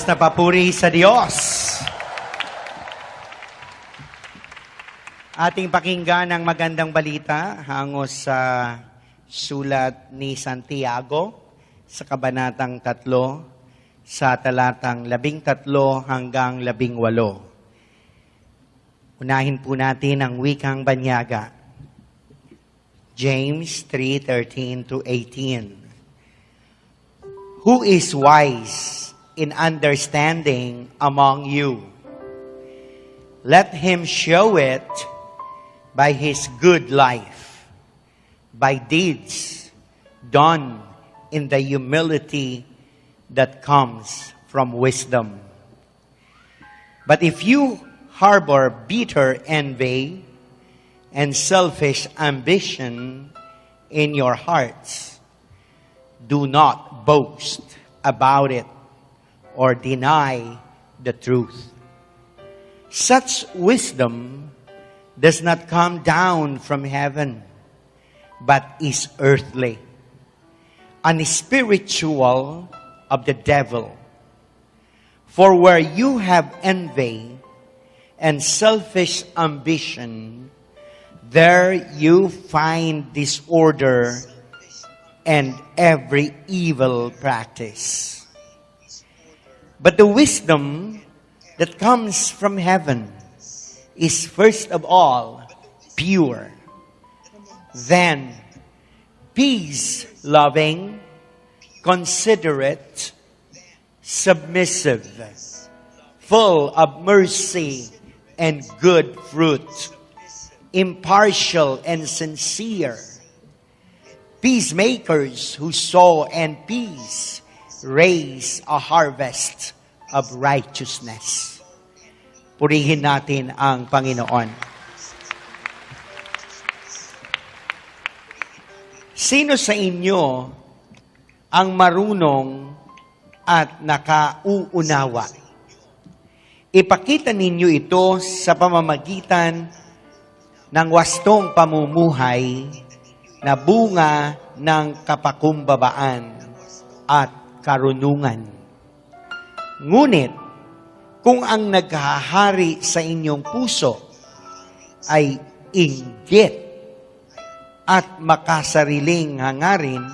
Labis na papuri sa Diyos. Ating pakinggan ang magandang balita hango sa sulat ni Santiago sa kabanatang 3 sa talatang 13 hanggang 18. Unahin po natin ang wikang banyaga. James 3:13-18. Who is wise in understanding among you? Let him show it by his good life, by deeds done in the humility that comes from wisdom. But if you harbor bitter envy and selfish ambition in your hearts, do not boast about it or deny the truth. Such wisdom does not come down from heaven, but is earthly, unspiritual, of the devil. For where you have envy and selfish ambition, there you find disorder and every evil practice. But the wisdom that comes from heaven is first of all pure, then peace-loving, considerate, submissive, full of mercy and good fruit, impartial and sincere, peacemakers who sow and peace raise a harvest of righteousness. Purihin natin ang Panginoon. Sino sa inyo ang marunong at nakauunawa? Ipakita ninyo ito sa pamamagitan ng wastong pamumuhay na bunga ng kapakumbabaan at karunungan. Ngunit, kung ang naghahari sa inyong puso ay inggit at makasariling hangarin,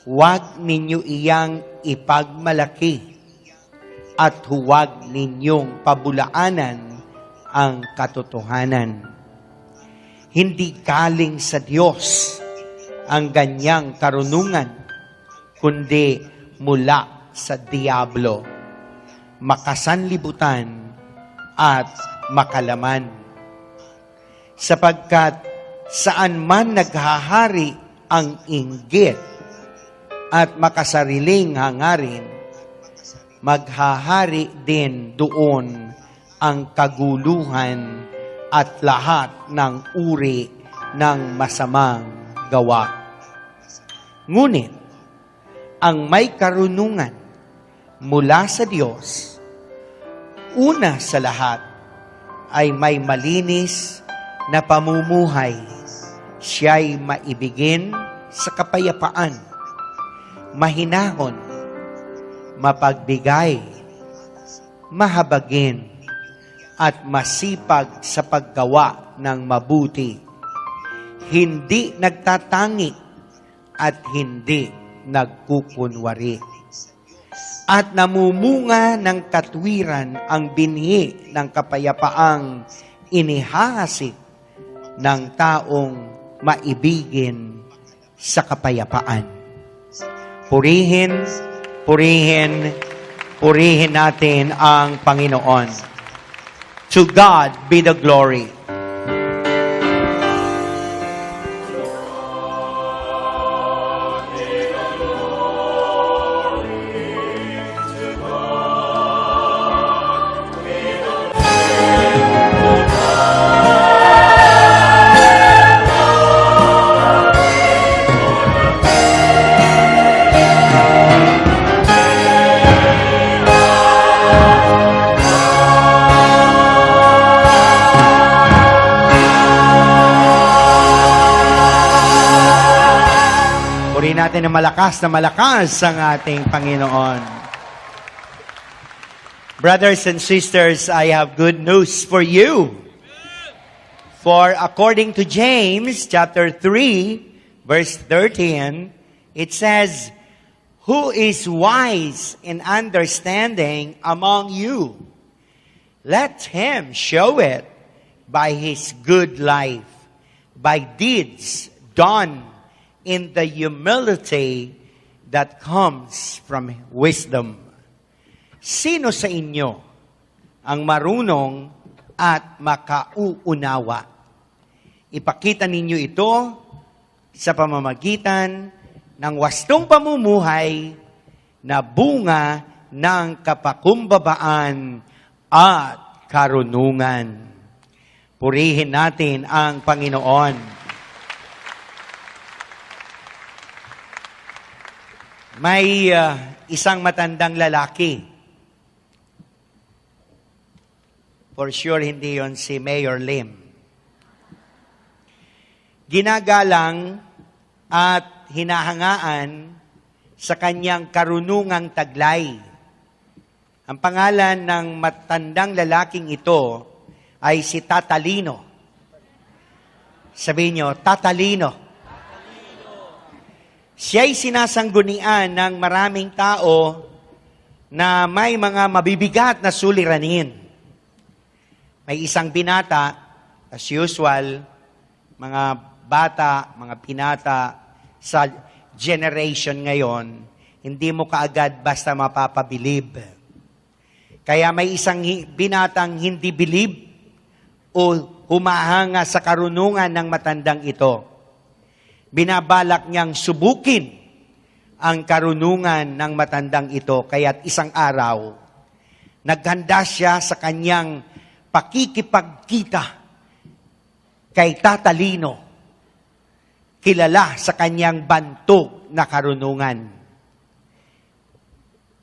huwag ninyo iyang ipagmalaki at huwag ninyong pabulaanan ang katotohanan. Hindi galing sa Diyos ang ganyang karunungan, kundi mula sa Diablo, makasanlibutan at makalaman. Sapagkat saan man naghahari ang inggit at makasariling hangarin, maghahari din doon ang kaguluhan at lahat ng uri ng masamang gawa. Ngunit, ang may karunungan mula sa Diyos, una sa lahat ay may malinis na pamumuhay. Siya'y maibigin sa kapayapaan, mahinahon, mapagbigay, mahabagin, at masipag sa paggawa ng mabuti. Hindi nagtatangi at hindi nagkukunwari. At namumunga ng katwiran ang binhi ng kapayapaang inihahasik ng taong maibigin sa kapayapaan. Purihin, purihin, purihin natin ang Panginoon. To God be the glory. Natin na malakas ang ating Panginoon. Brothers and sisters, I have good news for you. For according to James chapter 3, verse 13, it says, "Who is wise and understanding among you? Let him show it by his good life, by deeds done in the humility that comes from wisdom." Sino sa inyo ang marunong at makauunawa? Ipakita ninyo ito sa pamamagitan ng wastong pamumuhay na bunga ng kapakumbabaan at karunungan. Purihin natin ang Panginoon. May isang matandang lalaki. For sure, hindi yon si Mayor Lim. Ginagalang at hinahangaan sa kanyang karunungang taglay. Ang pangalan ng matandang lalaking ito ay si Tatalino. Sabihin nyo, Tatalino. Siya'y sinasanggunian ng maraming tao na may mga mabibigat na suliranin. May isang binata, as usual, mga bata, mga pinata sa generation ngayon, hindi mo kaagad basta mapapabilib. Kaya may isang binatang hindi bilib o humahanga sa karunungan ng matandang ito. Binabalak niyang subukin ang karunungan ng matandang ito. Kaya't isang araw, naghanda siya sa kanyang pakikipagkita kay Tatalino, kilala sa kanyang bantog na karunungan.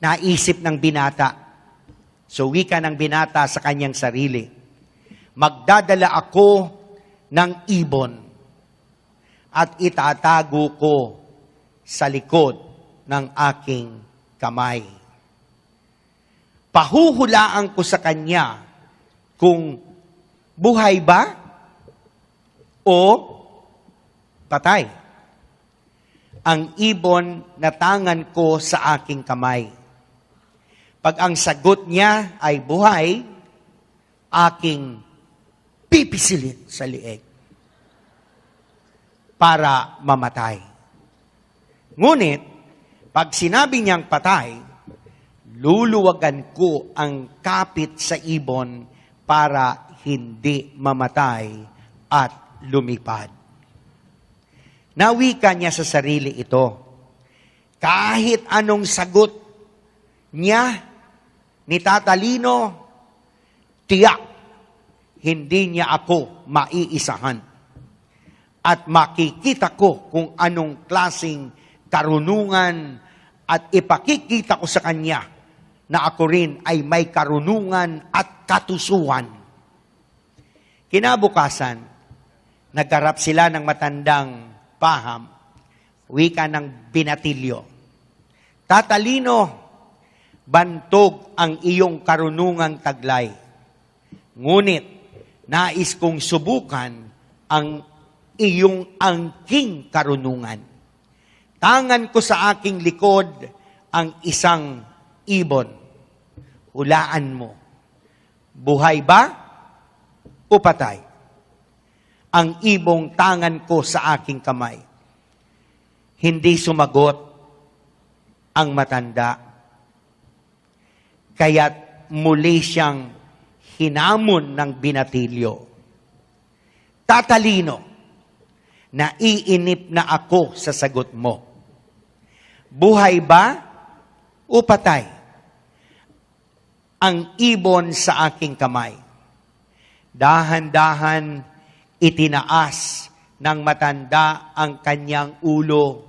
Naisip ng binata, so wika ng binata sa kanyang sarili, magdadala ako ng ibon at itatago ko sa likod ng aking kamay. Pahuhulaan ko sa kanya kung buhay ba o patay ang ibon na tangan ko sa aking kamay. Pag ang sagot niya ay buhay, aking pipisilin sa lieg para mamatay. Ngunit, pag sinabi niyang patay, luluwagan ko ang kapit sa ibon para hindi mamatay at lumipad. Nawika niya sa sarili ito. Kahit anong sagot niya ni Tatalino, tiyak, hindi niya ako maiisahan. At makikita ko kung anong klaseng karunungan at ipakikita ko sa kanya na ako rin ay may karunungan at katusuhan. Kinabukasan, nagharap sila ng matandang paham, wika ng binatilyo. Tatalino, bantog ang iyong karunungang taglay. Ngunit, nais kong subukan ang iyong angking karunungan. Tangan ko sa aking likod ang isang ibon. Hulaan mo, buhay ba o patay? Ang ibong tangan ko sa aking kamay. Hindi sumagot ang matanda. Kaya't muli siyang hinamon ng binatilyo. Tatalino, naiinip na ako sa sagot mo. Buhay ba o patay ang ibon sa aking kamay? Dahan-dahan itinaas ng matanda ang kanyang ulo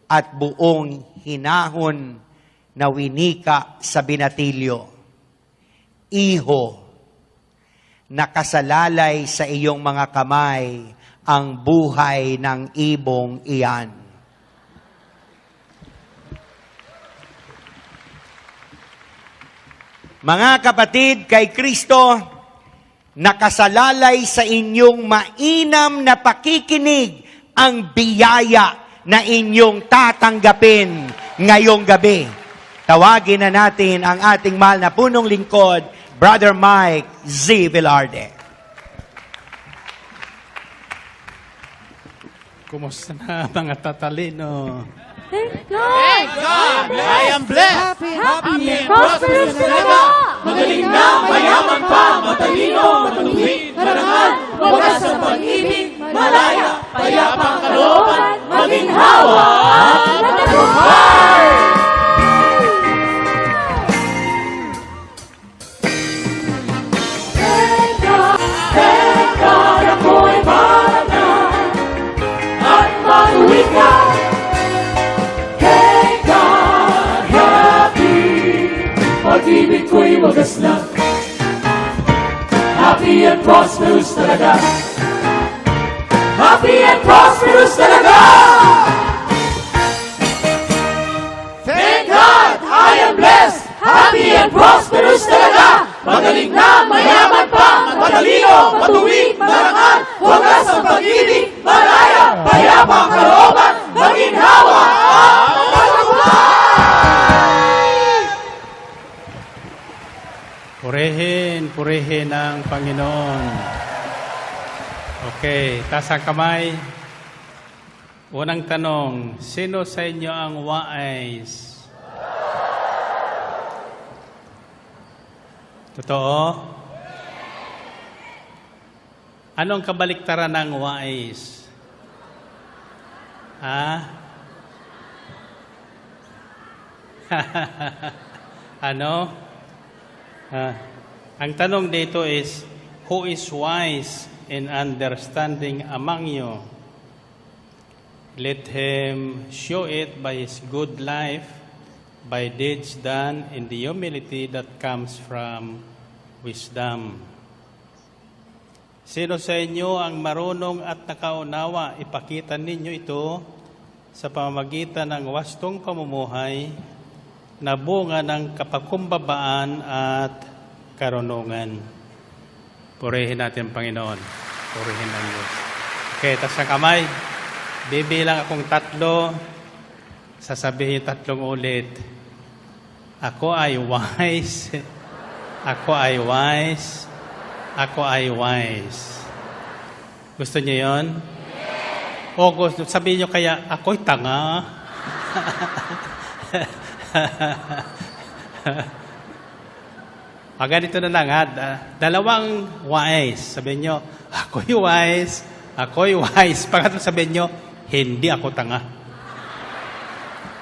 at buong hinahon na winika sa binatilyo. Iho, nakasalalay sa iyong mga kamay ang buhay ng ibong iyan. Mga kapatid, kay Kristo, nakasalalay sa inyong mainam na pakikinig ang biyaya na inyong tatanggapin ngayong gabi. Tawagin na natin ang ating mahal na punong lingkod, Brother Mike Z. Velarde. Kumusta na mga tatalino? Thank God! I am blessed. Happy and prosperous talaga! Magaling na, mayaman pa, matalino, matuwid, marangal, wagas ang pag-ibig, malaya, payapang kalooban, maginhawa at matagumpay! Thank God, ako'y marangal at matuwid ka. Pag-ibig ko'y wagas na. Happy and prosperous talaga. Happy and prosperous talaga. Thank God, I am blessed. Happy and prosperous talaga. Magaling na, mayaman pa, matalino, matuwid, marangal, wagas ang pag-ibig, malaya, payapang kalooban, maginhawa at matagumpay. Purihin ang Panginoon. Okay, taas ang kamay. Unang tanong, sino sa inyo ang wais? Totoo? Anong kabaliktaran ng wais? Ano? Ang tanong dito is, who is wise and understanding among you? Let him show it by his good life, by deeds done in the humility that comes from wisdom. Sino sa inyo ang marunong at nakaunawa? Ipakita ninyo ito sa pamamagitan ng wastong pamumuhay na bunga ng kapakumbabaan at karunungan. Purihin natin, Panginoon. Purihin ang Diyos. Okay, taas ang kamay. Bibilang akong 3. Sasabihin 3 ulit. Ako ay wise. Ako ay wise. Ako ay wise. Gusto niyo yun? O gusto, sabihin niyo kaya, ako'y tanga. Ganito na lang ha. Dalawang wise. Sabihin nyo, ako'y wise. Ako'y wise. Pagkatapos sabihin nyo, hindi ako tanga.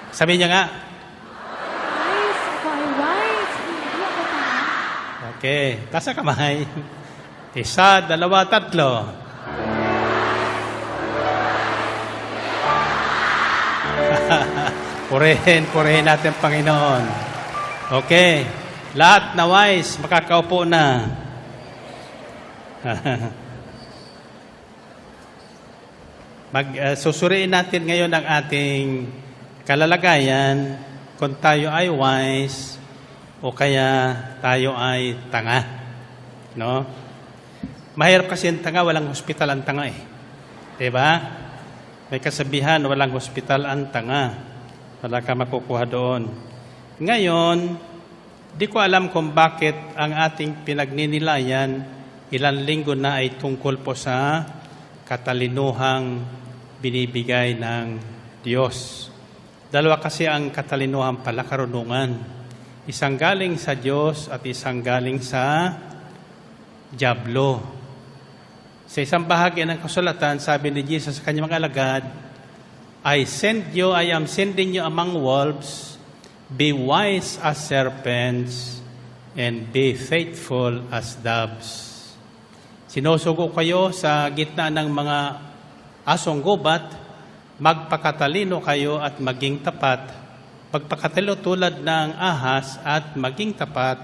Sabihin niya nga. Wise, ako'y wise. Hindi ako tanga. Okay. Taas ang kamay. 1, 2, 3. Purihin natin, Panginoon. Okay. Lahat na wise, makakaupo na. Susuriin natin ngayon ang ating kalalagayan kung tayo ay wise o kaya tayo ay tanga. No? Mahirap kasi ang tanga, walang hospital ang tanga eh. Diba? May kasabihan, walang hospital ang tanga. Wala ka makukuha doon. Ngayon, di ko alam kung bakit ang ating pinagninilayan ilang linggo na ay tungkol po sa katalinuhang binibigay ng Diyos. Dalawa kasi ang katalinuhan pala, karunungan. Isang galing sa Diyos at isang galing sa dyablo. Sa isang bahagi ng kasulatan, sabi ni Jesus sa kanyang mga alagad, I am sending you among wolves. Be wise as serpents and be faithful as doves. Sinusugo kayo sa gitna ng mga asong gubat, magpakatalino kayo at maging tapat. Magpakatalino tulad ng ahas at maging tapat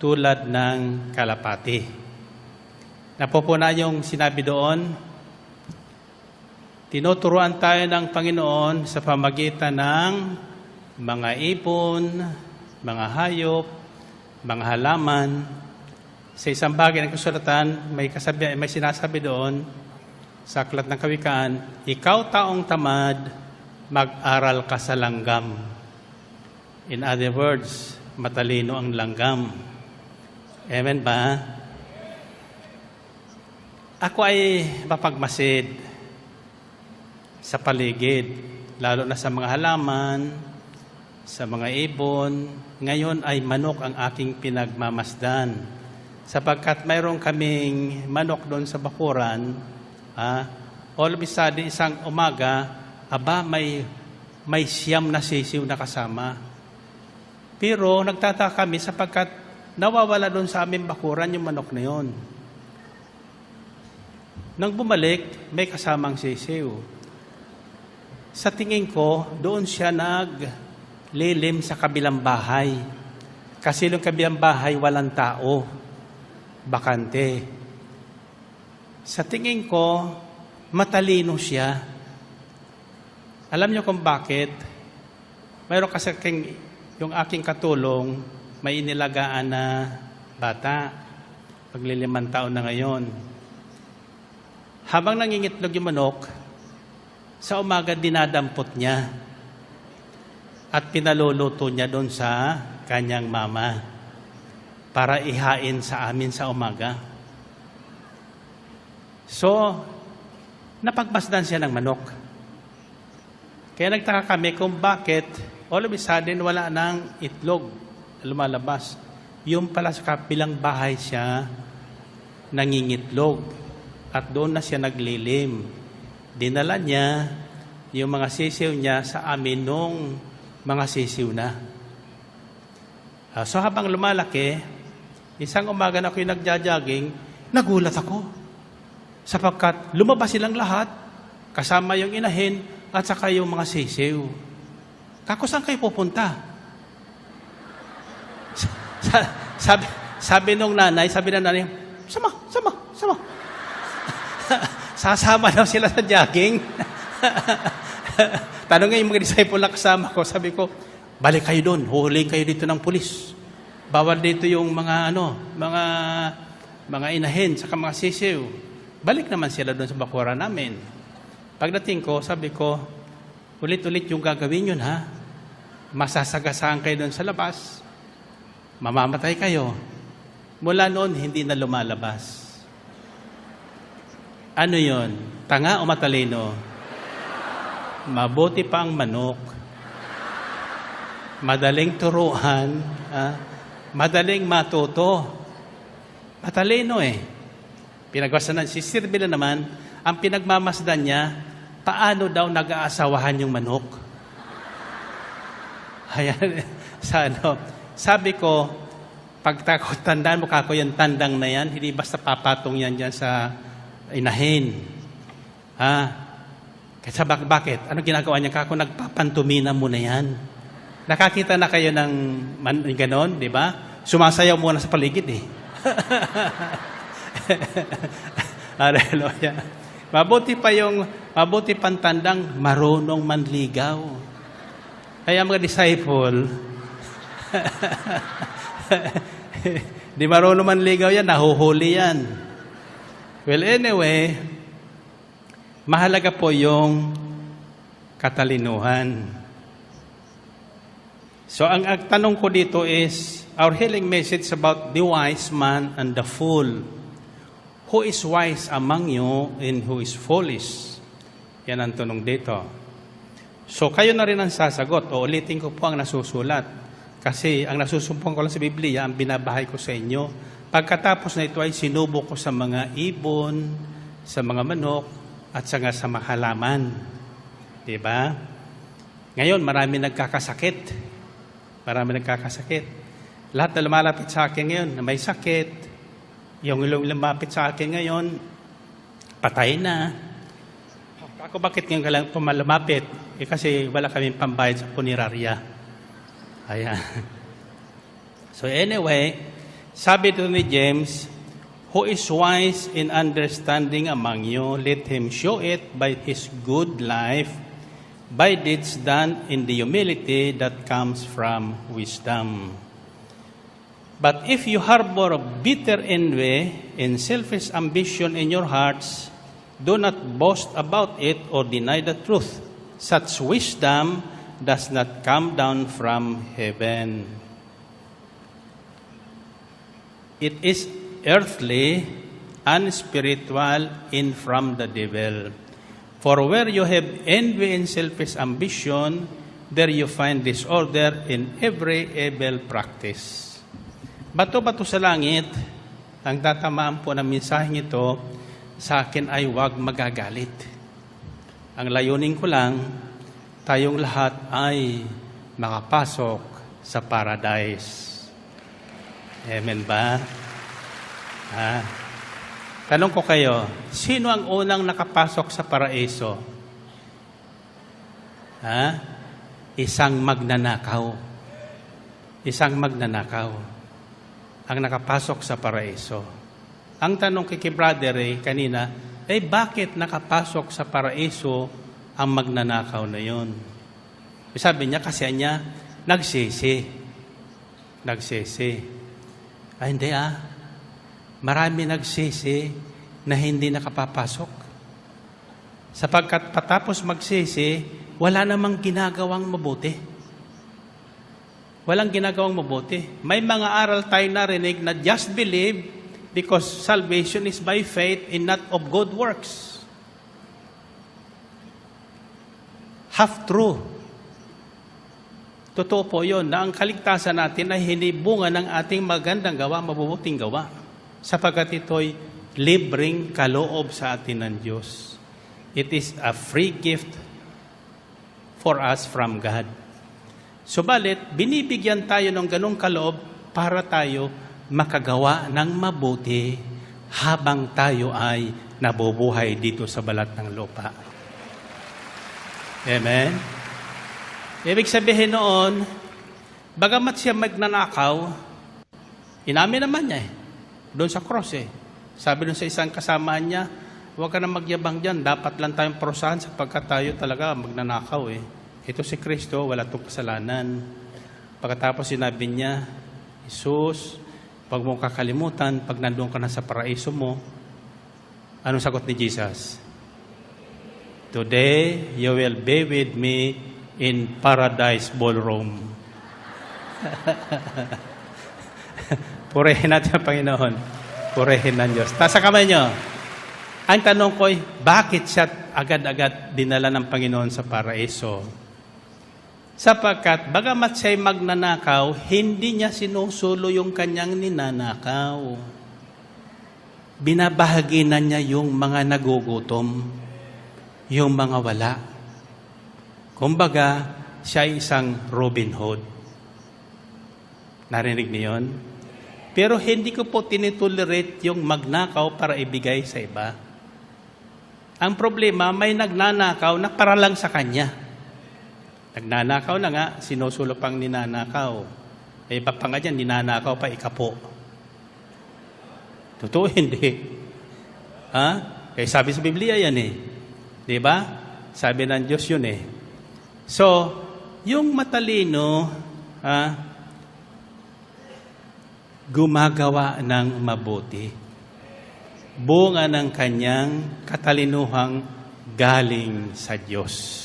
tulad ng kalapati. Napupuna yung sinabi doon, tinuturuan tayo ng Panginoon sa pamagitan ng mga ibon, mga hayop, mga halaman. Sa isang bagay ng kasulatan, may sinasabi doon sa Aklat ng Kawikaan, ikaw taong tamad, mag-aral ka sa langgam. In other words, matalino ang langgam. Amen ba? Ako ay mapagmasid sa paligid, lalo na sa mga halaman, sa mga ibon. Ngayon ay manok ang aking pinagmamasdan. Sapagkat mayroon kaming manok doon sa bakuran, all of a sudden, isang umaga, may siyam na sisiw na kasama. Pero nagtataka kami sapagkat nawawala doon sa aming bakuran yung manok na yon. Nang bumalik, may kasamang sisiw. Sa tingin ko, doon siya naglilim sa kabilang bahay. Kasi yung kabilang bahay, walang tao. Bakante. Sa tingin ko, matalino siya. Alam niyo kung bakit? Mayroon kasi yung aking katulong, may inilagaan na bata. Paglilimang taon na ngayon. Habang nangingitlog yung manok, sa umaga dinadampot niya at pinaluluto niya doon sa kanyang mama para ihain sa amin sa umaga. So, napagmasdan siya ng manok. Kaya nagtaka kami kung bakit all of a sudden wala nang itlog na lumalabas. Yung pala sa kabilang bahay siya nangingitlog at doon na siya naglilim. Dinala niya yung mga sisiw niya sa amin nung mga sisiw na. So habang lumalaki, isang umaga na ako'y nagja-jogging, nagulat ako. Sapagkat lumabas silang lahat, kasama yung inahin at saka yung mga sisiw. Kako, saan kayo pupunta? Sabi ng nanay, sama. Sasama daw sila sa jogging. Tanong nga yung mga disciple na kasama ko, sabi ko, balik kayo doon, huhuling kayo dito ng pulis. Bawal dito yung mga inahin, saka mga sisiw. Balik naman sila doon sa bakuran namin. Pagdating ko, sabi ko, ulit-ulit yung gagawin yun, ha? Masasagasaan kayo doon sa labas. Mamamatay kayo. Mula noon, hindi na lumalabas. Ano yon? Tanga o matalino? Mabuti pa ang manok. Madaling turuan. Madaling matuto. Matalino eh. Pinagwasanan. Si Sir Bila naman, ang pinagmamasdan niya, paano daw nag-aasawahan yung manok? Ayan, sabi ko, tandaan mo kako yung tandang na yan, hindi basta papatong yan dyan sa inahin. Kasi bakit? Ano ginagawa niya? Kako, nagpapantumina mo na yan. Nakakita na kayo ng ganon, di ba? Sumasayaw muna sa paligid eh. Hallelujah. Mabuti pang tandang marunong manligaw. Kaya mga disciple, di marunong manligaw yan, nahuhuli yan. Well, anyway, mahalaga po yung katalinuhan. So, ang tanong ko dito is, our healing message about the wise man and the fool. Who is wise among you and who is foolish? Yan ang tanong dito. So, kayo na rin ang sasagot. O, ulitin ko po ang nasusulat. Kasi ang nasusumpong ko lang sa Biblia, ang binabahay ko sa inyo. Pagkatapos na ito ay sinubo ko sa mga ibon, sa mga manok, at sa mga halaman. Diba? Ngayon, marami nagkakasakit. Lahat na lumalapit sa akin ngayon na may sakit, yung lumapit sa akin ngayon, patay na. Ako bakit ngayon ka lang pumalumapit? Kasi wala kaming pambayad sa punerarya. Ayan. So anyway, sabi ito ni James, who is wise in understanding among you, let him show it by his good life, by deeds done in the humility that comes from wisdom. But if you harbor bitter envy and selfish ambition in your hearts, do not boast about it or deny the truth. Such wisdom does not come down from heaven. It is earthly, unspiritual, and from the devil. For where you have envy and selfish ambition, there you find disorder in every evil practice. Bato-bato sa langit, ang tatamaan po ng mensaheng ito, sa akin ay huwag magagalit. Ang layunin ko lang, tayong lahat ay makapasok sa paradise. Amen ba? Tanong ko kayo, sino ang unang nakapasok sa paraiso? Isang magnanakaw. Isang magnanakaw ang nakapasok sa paraiso. Ang tanong kay brother kanina, bakit nakapasok sa paraiso ang magnanakaw na yon? Sabi niya, kasi niya, nagsisi. Hindi marami nagsisi na hindi nakapapasok. Sapagkat patapos magsisi, wala namang ginagawang mabuti. Walang ginagawang mabuti. May mga aral tayo narinig na just believe because salvation is by faith and not of good works. Half true. Totoo po yun na ang kaligtasan natin ay hindi bunga ng ating magandang gawa, mabubuting gawa. Sapagkat ito'y libreng kaloob sa atin ng Diyos. It is a free gift for us from God. Subalit, binibigyan tayo ng ganong kaloob para tayo makagawa ng mabuti habang tayo ay nabubuhay dito sa balat ng lupa. Amen? Ibig sabihin noon, bagamat siya magnanakaw, inamin naman niya doon sa cross Sabi doon sa isang kasamaan niya, huwag ka na magyabang dyan, dapat lang tayong prosahan sapagkat tayo talaga magnanakaw Ito si Kristo, wala itong kasalanan. Pagkatapos sinabi niya, Jesus, huwag mong kakalimutan, pag nandun ka na sa paraiso mo, anong sagot ni Jesus? Today, you will be with me in paradise ballroom. Purihin natin ang Panginoon. Purihin ng Diyos. Taas sa kamay nyo. Ang tanong ko ay, bakit siya agad-agad dinala ng Panginoon sa paraiso? Sapagkat, bagamat siya'y magnanakaw, hindi niya sinusulo yung kanyang ninanakaw. Binabahagi na niya yung mga nagugutom, yung mga wala. Kumbaga, siya ay isang Robin Hood. Narinig niyo yun? Pero hindi ko po tinitolerate yung magnakaw para ibigay sa iba. Ang problema, may nagnanakaw na para lang sa kanya. Nagnanakaw na nga, sinusulo pang ninanakaw. Iba pa nga dyan, ninanakaw pa, ikapo. Totoo, hindi. Sabi sa Biblia yan Di ba? Sabi ng Diyos yun So, yung matalino, gumagawa ng mabuti. Bunga ng kanyang katalinuhang galing sa Diyos.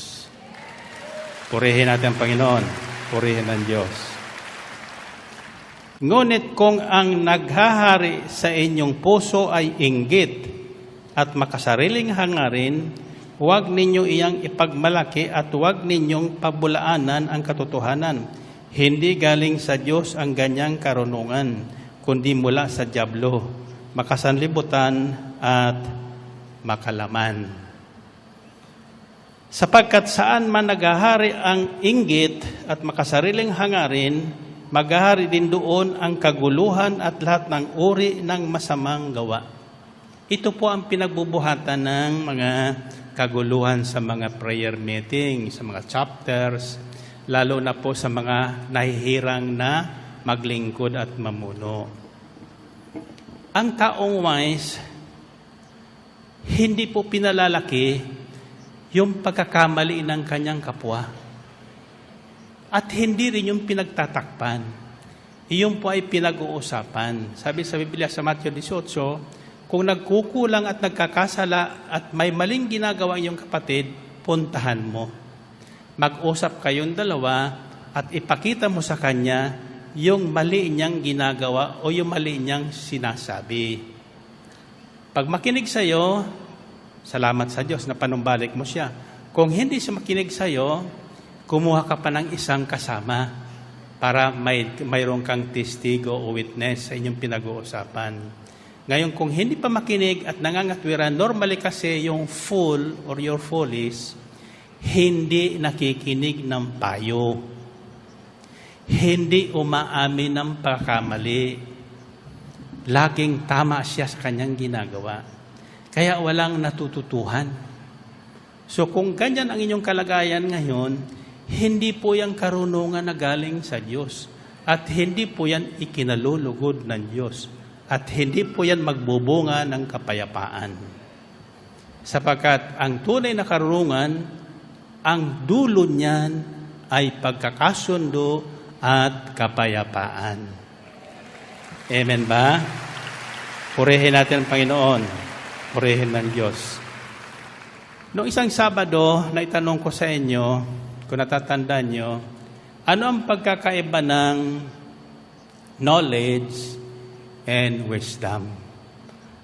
Purihin natin ang Panginoon. Purihin ang Diyos. Ngunit kung ang naghahari sa inyong puso ay inggit at makasariling hangarin, huwag ninyo iyang ipagmalaki at huwag ninyong pabulaanan ang katotohanan. Hindi galing sa Diyos ang ganyang karunungan, kundi mula sa dyablo, makasanlibutan at makalaman. Sapagkat saan man naghahari ang inggit at makasariling hangarin, maghahari din doon ang kaguluhan at lahat ng uri ng masamang gawa. Ito po ang pinagbubuhatan ng mga kaguluhan sa mga prayer meeting, sa mga chapters, lalo na po sa mga nahihirang na maglingkod at mamuno. Ang taong wise, hindi po pinalalaki yung pagkakamali ng kanyang kapwa. At hindi rin yung pinagtatakpan. iyon po ay pinag-uusapan. Sabi sa Biblia sa Matthew 18, kung nagkukulang at nagkakasala at may maling ginagawa ang iyong kapatid, puntahan mo. Mag-usap kayong dalawa at ipakita mo sa kanya yung mali niyang ginagawa o yung mali niyang sinasabi. Pag makinig sa iyo, salamat sa Diyos na panumbalik mo siya. Kung hindi siya makinig sa iyo, kumuha ka pa ng isang kasama para mayroon kang testigo o witness sa inyong pinag-uusapan. Ngayon, kung hindi pa makinig at nangangatwiran, normally kasi yung fool or your fool is hindi nakikinig ng payo. Hindi umaamin ng pagkamali. Laging tama siya sa kanyang ginagawa. Kaya walang natututuhan. So kung ganyan ang inyong kalagayan ngayon, hindi po yan karunungan na galing sa Diyos. At hindi po yan ikinalulugod ng Diyos. At hindi po yan magbubunga ng kapayapaan. Sapagkat ang tunay na karunungan, ang dulo niyan ay pagkakasundo at kapayapaan. Amen ba? Purihin natin ang Panginoon. Purihin ng Diyos. Noong isang Sabado, naitanong ko sa inyo, kung natatandaan nyo, ano ang pagkakaiba ng knowledge and wisdom?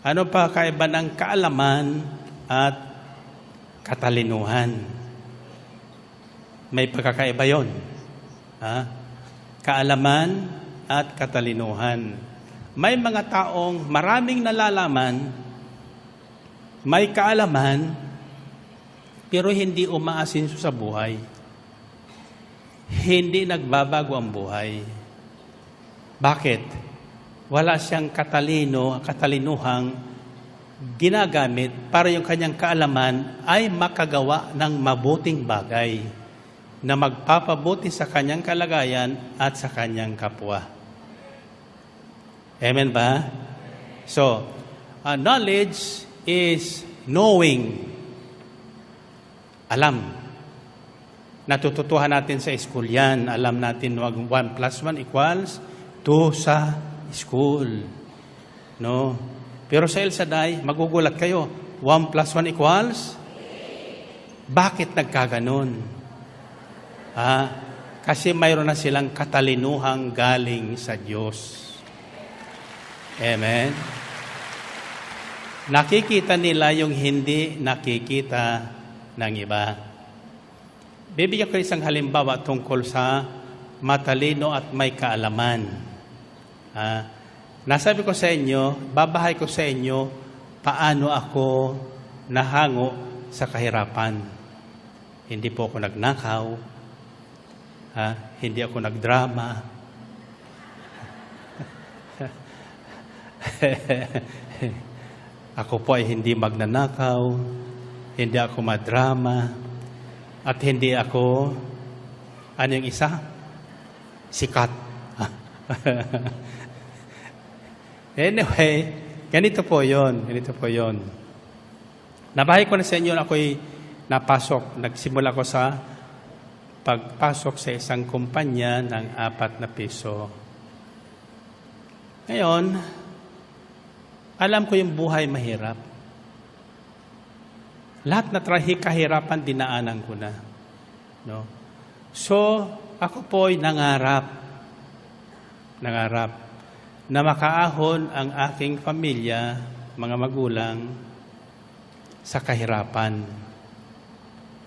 Ano ang pagkakaiba ng kaalaman at katalinuhan? May pagkakaiba yun. Kaalaman at katalinuhan. May mga taong maraming nalalaman, may kaalaman, pero hindi umaasinso sa buhay. Hindi nagbabago ang buhay. Bakit? Wala siyang katalinuhang ginagamit para yung kanyang kaalaman ay makagawa ng mabuting bagay na magpapabuti sa kanyang kalagayan at sa kanyang kapwa. Amen ba? So, knowledge is knowing. Alam. Natututuhan natin sa school yan. Alam natin 1 plus 1 equals 2 sa school. No? Pero sa El Shaddai, magugulat kayo. 1 plus 1 equals? Bakit nagkaganon? Kasi mayroon na silang katalinuhang galing sa Diyos. Amen? Nakikita nila yung hindi nakikita ng iba. Bibigyan ko isang halimbawa tungkol sa matalino at may kaalaman. Nasabi ko sa inyo, babahay ko sa inyo, paano ako nahango sa kahirapan. Hindi po ako nagnakaw, hindi ako nagdrama. Ako po ay hindi magnanakaw, hindi ako madrama, at hindi ako, ano yung isa? Sikat. Anyway, ganito po yon. Nabahay ko na sa inyo na ako'y napasok. Nagsimula ko sa pagpasok sa isang kumpanya ng 4 na piso. Ngayon, alam ko yung buhay mahirap. Lahat na kahirapan, dinaanan ko na. No? So, ako po'y nangarap na makaahon ang aking pamilya, mga magulang, sa kahirapan.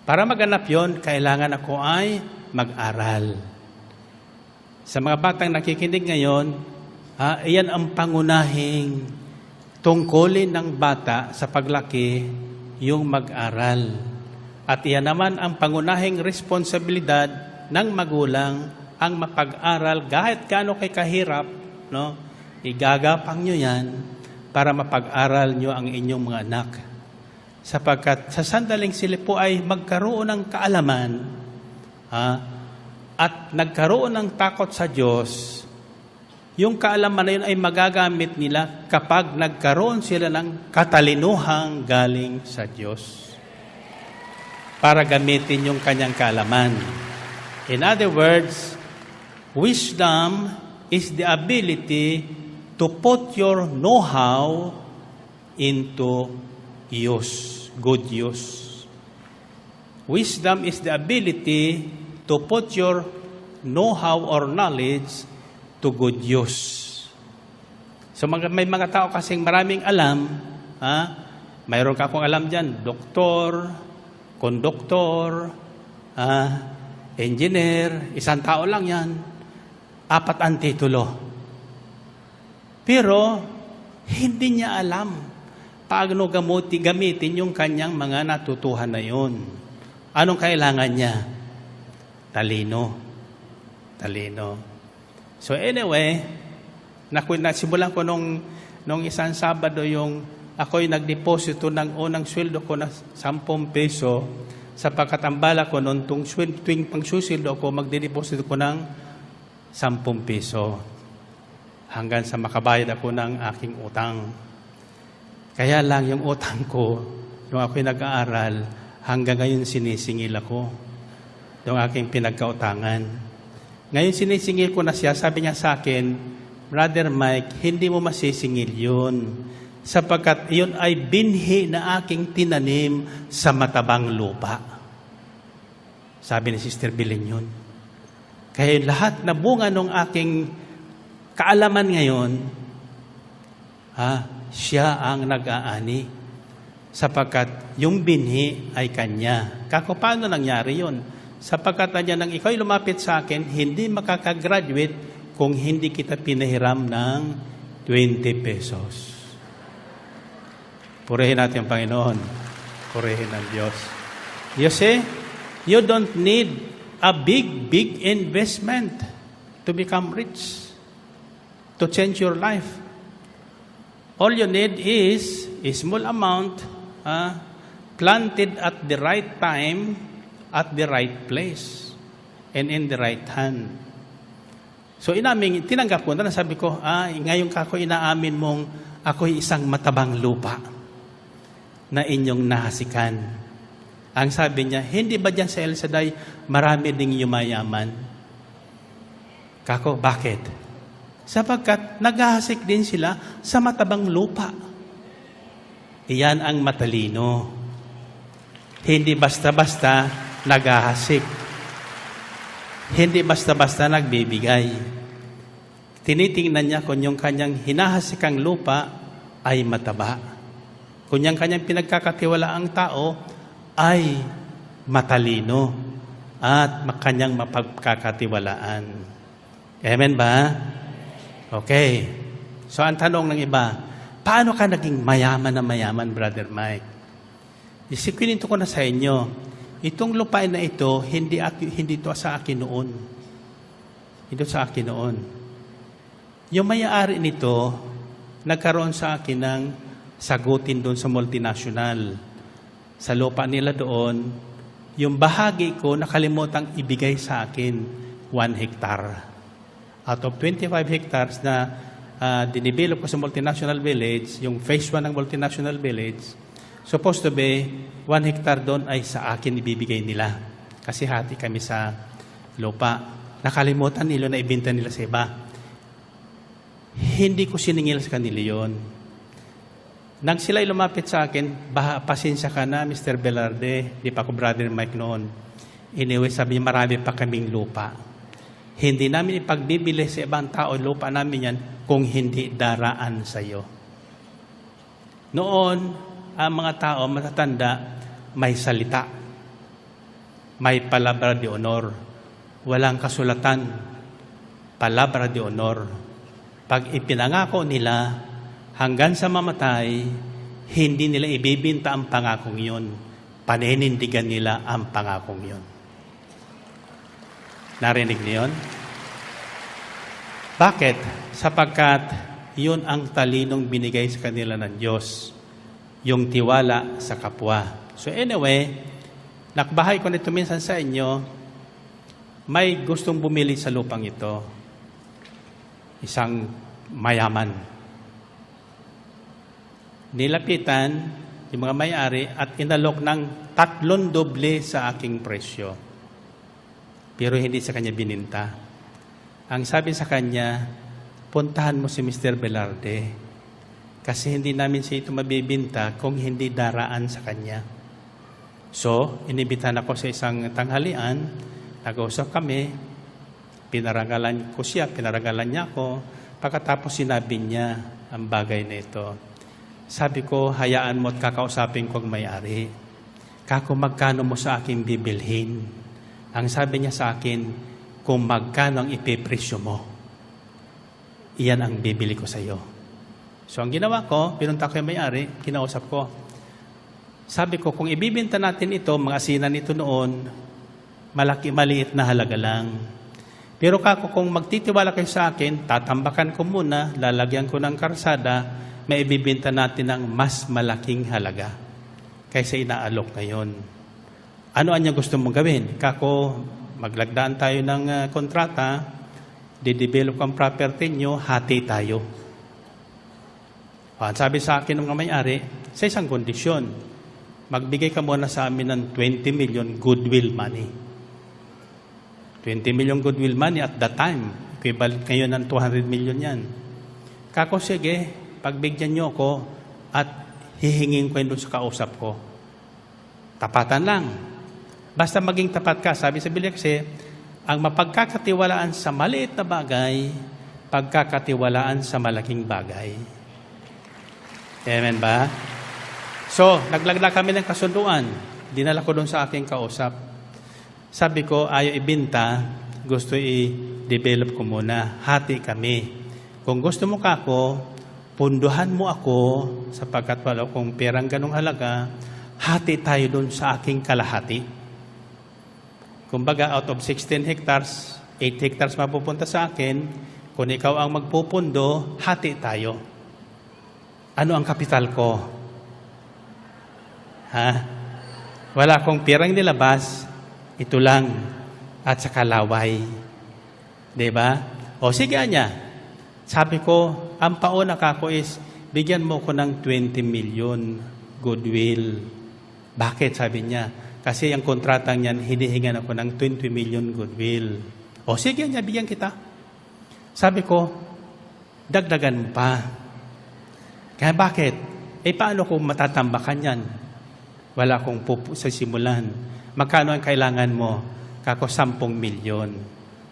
Para maganap yon, kailangan ako ay mag-aral. Sa mga batang nakikinig ngayon, iyan ang pangunahing tungkulin ng bata sa paglaki, yung mag-aral. At iyan naman ang pangunahing responsibilidad ng magulang, ang mapag-aral kahit gaano kay kahirap, no? Igagapang nyo yan para mapag-aral nyo ang inyong mga anak. Sapagkat sa sandaling sila po ay magkaroon ng kaalaman at nagkaroon ng takot sa Diyos, yung kaalaman na yun ay magagamit nila kapag nagkaroon sila ng katalinuhang galing sa Diyos para gamitin yung kanyang kaalaman. In other words, wisdom is the ability to put your know-how into use, good use. Wisdom is the ability to put your know-how or knowledge to good use. So may mga tao kasing maraming alam, mayroon ka akong alam dyan, doktor, konduktor, engineer, isang tao lang yan, 4 ang titulo. Pero, hindi niya alam paano gamitin yung kanyang mga natutuhan na yun. Anong kailangan niya? Talino. So anyway, nasimulan ko nung isang Sabado yung ako'y nagdeposito ng unang sweldo ko na 10 peso sapagkat ang bala ko noon tuwing pangsusildo ko, magdedeposito ko ng 10 peso hanggang sa makabayad ako ng aking utang. Kaya lang yung utang ko, nung ako'y nag-aaral, hanggang ngayon sinisingil ako yung aking pinagkautangan. Ngayon sinisingil ko na siya, sabi niya sa akin, Brother Mike, hindi mo masisingil yun sapagkat yun ay binhi na aking tinanim sa matabang lupa. Sabi ni Sister Belen yun. Kaya lahat na bunga ng aking kaalaman ngayon, siya ang nag-aani sapagkat yung binhi ay kanya. Kako, paano nangyari yun? Sapagkat niya nang ikaw'y lumapit sa akin, hindi makakagraduate kung hindi kita pinahiram ng 20 pesos. Purihin natin ang Panginoon. Purihin ang Diyos. You see, you don't need a big investment to become rich, to change your life. All you need is a small amount planted at the right time, at the right place, and in the right hand. So tinanggap ko na sabi ko, ngayon kako inaamin mong ako'y isang matabang lupa na inyong nahasikan. Ang sabi niya, hindi ba dyan sa El Shaddai marami ding yumayaman? Kako, bakit? Sapagkat naghahasik din sila sa matabang lupa. Iyan ang matalino. Hindi basta-basta naghahasik. Hindi basta-basta nagbibigay. Tinitingnan niya kung yung kanyang hinahasikang lupa ay mataba. Kung yung kanyang pinagkakatiwalaang tao ay matalino at kanyang mapagkakatiwalaan. Amen ba? Okay. So ang tanong ng iba, paano ka naging mayaman na mayaman, Brother Mike? Isikwinito ko na sa inyo, itong lupain na ito, hindi ito sa akin noon. Ito sa akin noon. Yung may-ari nito, nagkaroon sa akin ng sagutin doon sa multinational. Sa lupa nila doon, yung bahagi ko nakalimutang ibigay sa akin 1 hectare. Out of 25 hectares na dinivelop ko sa multinational village, yung phase 1 ng multinational village, supposed to be 1 hectare doon ay sa akin ibibigay nila. Kasi hati kami sa lupa. Nakalimutan nila na ibenta nila sa iba. Hindi ko siningil sa kanila yon. Nang sila'y lumapit sa akin, pasensya ka na, Mr. Velarde, di pa ako Brother Mike noon. Anyway, sabi niya, marami pa kaming lupa. Hindi namin ipagbibili sa ibang tao lupa namin yan kung hindi daraan sa iyo. Noon, ang mga tao matatanda, may salita. May palabra de honor. Walang kasulatan. Palabra de honor. Pag ipinangako nila, hanggang sa mamatay, hindi nila ibibinta ang pangakong yun. Paninindigan nila ang pangakong yun. Narinig niyo yun? Bakit? Sapagkat yun ang talinong binigay sa kanila ng Diyos. Yung tiwala sa kapwa. So anyway, nakbahay ko nito minsan sa inyo, may gustong bumili sa lupang ito. Isang mayaman. Nilapitan yung mga may-ari at inalok ng 3 doble sa aking presyo. Pero hindi sa kanya bininta. Ang sabi sa kanya, puntahan mo si Mr. Velarde. Kasi hindi namin siya ito mabibinta kung hindi daraan sa kanya. So, inibitan ako sa isang tanghalian, nag-usap kami, pinaragalan ko siya, pinaragalan niya ako, pagkatapos sinabi niya ang bagay na ito. Sabi ko, hayaan mo at kakausapin ko ang may-ari. Kako, magkano mo sa akin bibilhin? Ang sabi niya sa akin, kung magkano ang ipipresyo mo, iyan ang bibili ko sa iyo. So, ang ginawa ko, pinunta ko yung may-ari, kinausap ko. Sabi ko, kung ibibenta natin ito, mga asinan ito noon, maliit na halaga lang. Pero kako, kung magtitiwala kayo sa akin, tatambakan ko muna, lalagyan ko ng karsada, may ibibenta natin ng mas malaking halaga kaysa inaalok ngayon. Ano ang gusto mong gawin? Kako, maglagdaan tayo ng kontrata, didevelop ang property nyo, hati tayo. Sabi sa akin ng mga may-ari, sa isang kondisyon, magbigay ka muna sa amin ng 20 million goodwill money. 20 million goodwill money at that time, equivalent ngayon ng 200 million yan. Kako, sige, pagbigyan nyo ako at hihingin ko yun doon sa kausap ko. Tapatan lang. Basta maging tapat ka. Sabi sa Biblia kasi, ang mapagkakatiwalaan sa maliit na bagay, pagkakatiwalaan sa malaking bagay. Amen ba? So, naglagla kami ng kasunduan. Dinala ko doon sa aking kausap. Sabi ko, ayaw ibinta, gusto i-develop ko muna. Hati kami. Kung gusto mo kako, punduhan mo ako sapagkat wala kong perang ganong halaga, hati tayo doon sa aking kalahati. Kumbaga, out of 16 hectares, 8 hectares mapupunta sa akin. Kung ikaw ang magpupundo, hati tayo. Ano ang kapital ko? Ha? Wala akong perang nilabas, ito lang, at sa kalaway. Diba? O sige niya. Sabi ko, ang pauna kako is, bigyan mo ko ng 20 million goodwill. Bakit? Sabi niya. Kasi ang kontratang niyan, hinihingan ako ng 20 million goodwill. O sige niya, bigyan kita. Sabi ko, dagdagan mo pa. Kaya bakit? Paano kung matatambakan yan? Wala akong sa simulan. Magkano ang kailangan mo? Kako 10 milyon.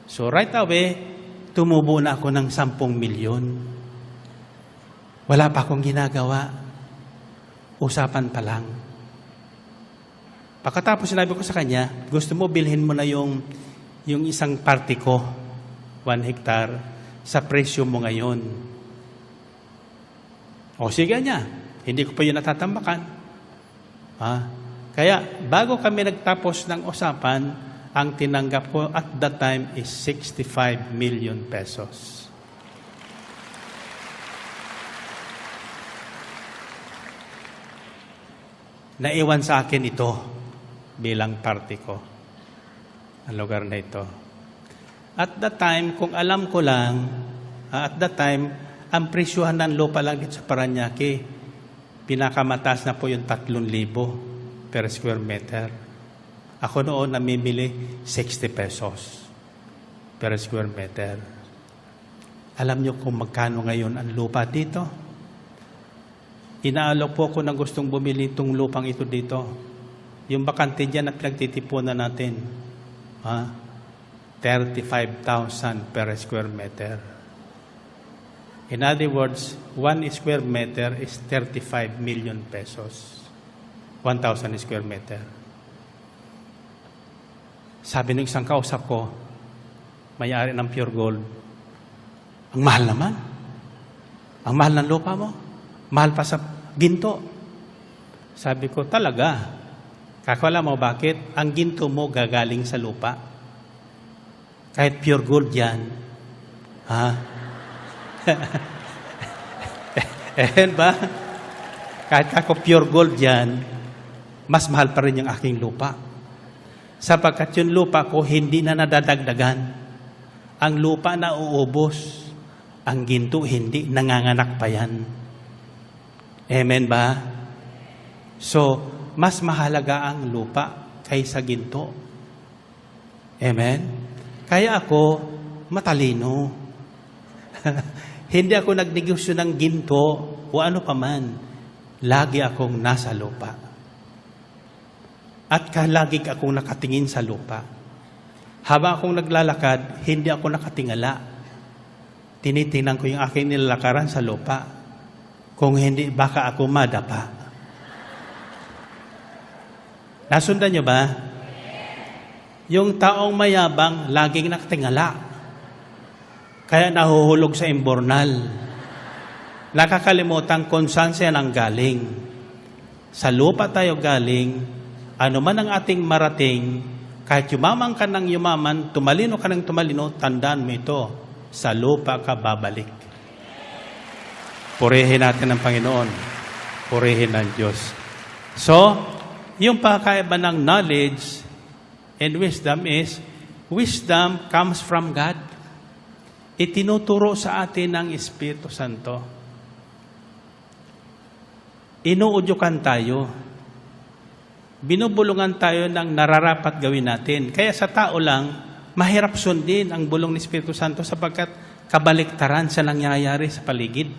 So right away, tumubo na ako ng 10 milyon. Wala pa akong ginagawa. Usapan pa lang. Pagkatapos sinabi ko sa kanya, gusto mo bilhin mo na yung isang parte ko, 1 hectare, sa presyo mo ngayon. O sige niya, hindi ko pa yun natatambakan. Kaya bago kami nagtapos ng usapan, ang tinanggap ko at that time is 65 million pesos. Naiwan sa akin ito bilang parte ko, ang lugar na ito. At that time, kung alam ko lang, at that time, ang presyuhan ng lupa lang dito sa Parañaque, pinakamataas na po yung 3,000 per square meter. Ako noon namimili 60 pesos per square meter. Alam nyo kung magkano ngayon ang lupa dito? Inaalok po ako ng gustong bumili itong lupang ito dito. Yung bakante dyan na pinagtitipunan natin. 35,000 per square meter. In other words, 1 square meter is 35 million pesos. 1,000 square meter. Sabi ng isang kausap ko, may-ari ng Pure Gold, ang mahal naman. Ang mahal ng lupa mo. Mahal pa sa ginto. Sabi ko, talaga. Kakala mo bakit? Ang ginto mo gagaling sa lupa. Kahit pure gold yan. Ba? Kahit ako pure gold yan, mas mahal pa rin yung aking lupa. Sapagkat yung lupa ko hindi na nadadagdagan. Ang lupa na uubos. Ang ginto hindi, nanganganak pa yan. Amen ba? So, mas mahalaga ang lupa kaysa ginto. Amen? Kaya ako, matalino. Hindi ako nagnegosyo ng ginto o ano paman. Lagi akong nasa lupa. At lagi akong nakatingin sa lupa. Habang akong naglalakad, hindi ako nakatingala. Tinitingnan ko yung aking nilalakaran sa lupa. Kung hindi, baka ako madapa. Nasundan nyo ba? Yung taong mayabang, laging nakatingala. Kaya nahuhulog sa imbornal. Nakakalimutan kung saan siya nang galing. Sa lupa tayo galing, ano man ang ating marating, kahit yumaman ka ng yumaman, tumalino ka ng tumalino, tandaan mo ito, sa lupa ka babalik. Purihin natin ang Panginoon. Purihin ang Diyos. So, yung pagkaiba ng knowledge and wisdom is, wisdom comes from God. Itinuturo sa atin ng Espiritu Santo. Inuudyukan tayo. Binubulungan tayo ng nararapat gawin natin. Kaya sa tao lang, mahirap sundin ang bulong ni Espiritu Santo sapagkat kabaliktaran sa nangyayari sa paligid.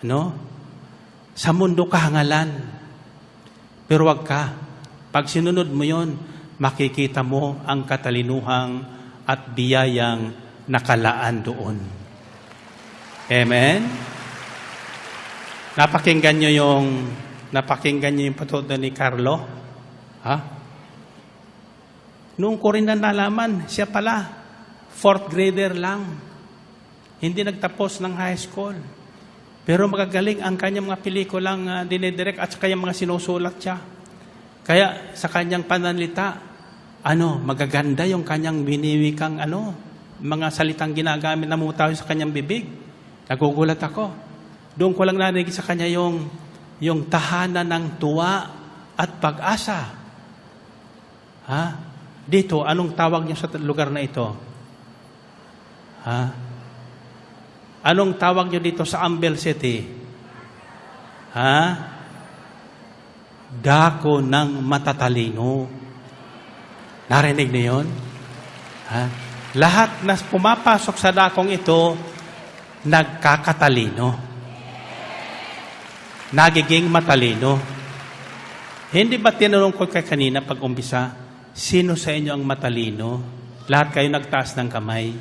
No? Sa mundo kahangalan. Pero wag ka. Pag sinunod mo yon, makikita mo ang katalinuhang at biyayang nakalaan doon. Amen? Napakinggan nyo yung patutunan ni Carlo? Ha? Noong ko rin na nalaman, siya pala, 4th grader lang. Hindi nagtapos ng high school. Pero magagaling ang kanyang mga pelikulang dinidirect at sa kanyang mga sinusulat siya. Kaya sa kanyang pananalita, magaganda yung kanyang biniwikang mga salitang ginagamit na mutaw sa kanyang bibig. Nagugulat ako. Doon ko lang narinig sa kanya yung tahanan ng tuwa at pag-asa. Ha? Dito, anong tawag niya sa lugar na ito? Ha? Anong tawag niyo dito sa Ambel City? Ha? Dako ng matatalino. Narinig niyo yun? Ha? Lahat na pumapasok sa dakong ito, nagkakatalino. Nagiging matalino. Hindi ba tinanong ko kay kanina pag umpisa, sino sa inyo ang matalino? Lahat kayo nagtaas ng kamay.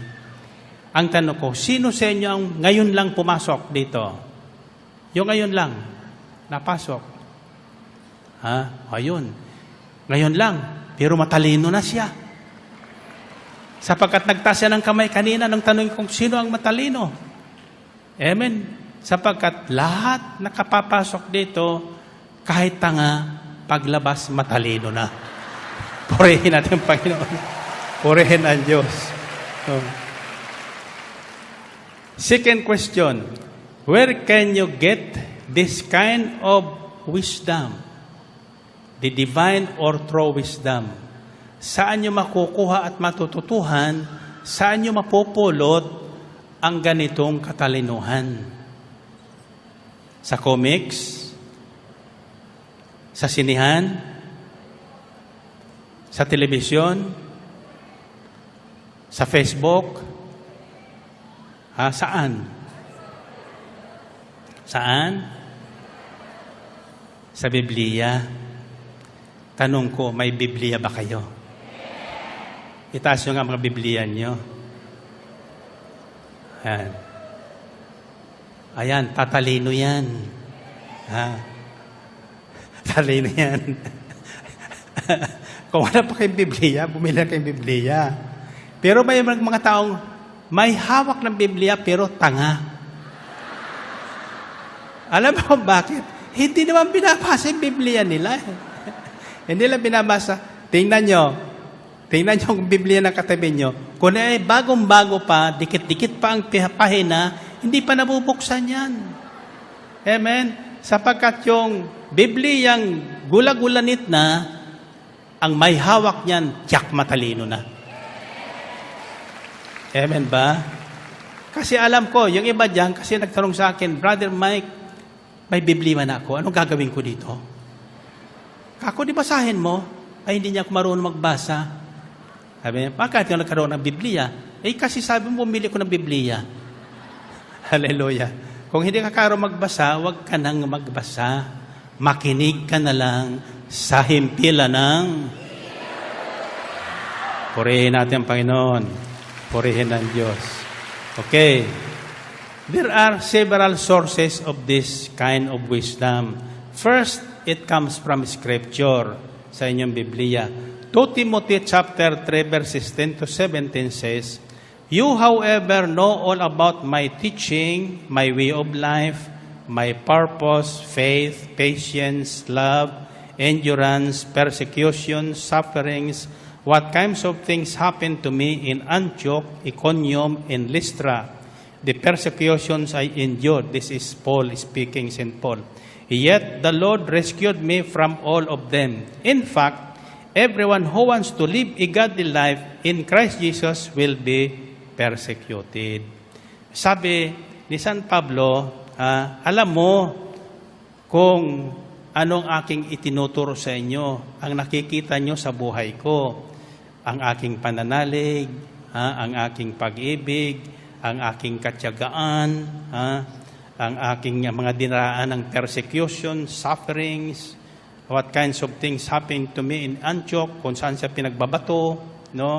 Ang tanong ko, sino sa inyo ang ngayon lang pumasok dito? Yung ngayon lang, napasok. Ha? Ayun. Ngayon lang, pero matalino na siya. Sapagkat nagtaas siya ng kamay kanina nang tanong kung sino ang matalino. Amen. Sapagkat lahat nakapapasok dito, kahit tanga, paglabas matalino na. Purihin natin ang Panginoon. Purihin ang Diyos. So, second question, where can you get this kind of wisdom? The divine or true wisdom. Saan nyo makukuha at matututuhan? Saan nyo mapupulot ang ganitong katalinuhan? Sa comics? Sa sinihan? Sa telebisyon? Sa Facebook? Saan? Saan? Sa Biblia. Tanong ko, may Biblia ba kayo? Itaas nyo nga mga Biblia nyo. Ayan. Ayan, tatalino yan. Talino yan. Kung wala pa kayong Biblia, bumili na kayong Biblia. Pero may mga taong may hawak ng Biblia pero tanga. Alam mo bakit? Hindi naman binabasa yung Biblia nila. Hindi lang binabasa. Tingnan nyo ang Biblia na katabi nyo. Kung ay bagong-bago pa, dikit-dikit pa ang pahina, hindi pa nabubuksan yan. Amen? Sapagkat yung Bibliang gula-gulanit na, ang may hawak niyan, tiyak matalino na. Amen ba? Kasi alam ko, yung iba dyan, kasi nagtanong sa akin, Brother Mike, may Biblia na ako. Anong gagawin ko dito? Ako, di basahin mo? Ay, hindi niya ako marunong magbasa. Sabi niya, bakit yung nagkaroon ng Biblia? Eh kasi sabi mo, bumili ko ng Biblia. Hallelujah. Kung hindi ka karo magbasa, huwag ka nang magbasa. Makinig ka na lang sa himpilan ng... Purihin natin ang Panginoon. Purihin ang Diyos. Okay. There are several sources of this kind of wisdom. First, it comes from Scripture sa inyong Biblia. 2 Timothy chapter 3 verses 10 to 17 says, "You, however, know all about my teaching, my way of life, my purpose, faith, patience, love, endurance, persecution, sufferings, what kinds of things happened to me in Antioch, Iconium, and Lystra, the persecutions I endured." This is Paul speaking, St. Paul. "Yet the Lord rescued me from all of them. In fact, everyone who wants to live a godly life in Christ Jesus will be persecuted." Sabi ni San Pablo, alam mo kung anong aking itinuturo sa inyo, ang nakikita nyo sa buhay ko, ang aking pananalig, ang aking pag-ibig, ang aking katyagaan, ang aking mga dinaraan ng persecution, sufferings, what kinds of things happened to me in Antioch, kung saan siya pinagbabato, no?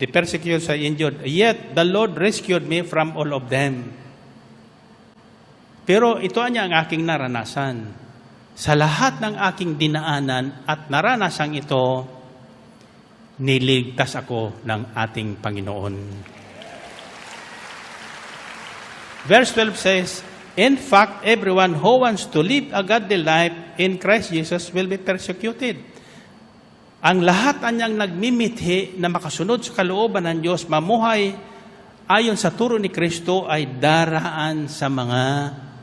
The persecutions I endured, yet the Lord rescued me from all of them. Pero ito ang aking naranasan. Sa lahat ng aking dinaanan at naranasang ito, niligtas ako ng ating Panginoon. Verse 12 says, "In fact, everyone who wants to live a godly life in Christ Jesus will be persecuted." Ang lahat anyang nagmimithi na makasunod sa kalooban ng Diyos, mamuhay ayon sa turo ni Kristo, ay daraan sa mga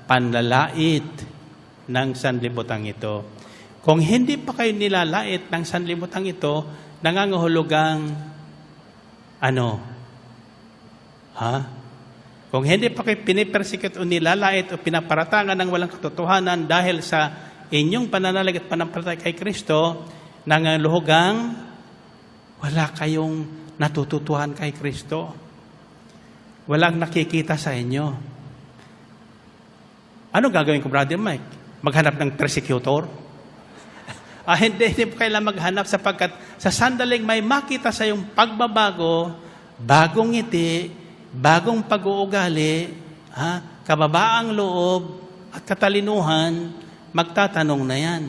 panlalait ng sanlibutan ito. Kung hindi pa kayo nilalait ng sanlibutan ito, nangangahulugang Kung hindi pa kayo pinipersecute o nilalait o pinaparatangan ng walang katotohanan dahil sa inyong pananalig at panampalataya kay Kristo, nangangahulugang wala kayong natututuhan kay Kristo. Walang nakikita sa inyo. Ano gagawin ko, Brother Mike? Maghanap ng persecutor? Hindi po kailangan maghanap sapagkat sa sandaling may makita sa iyong pagbabago, bagong ngiti, bagong pag-uugali, kababaang loob at katalinuhan, magtatanong na yan,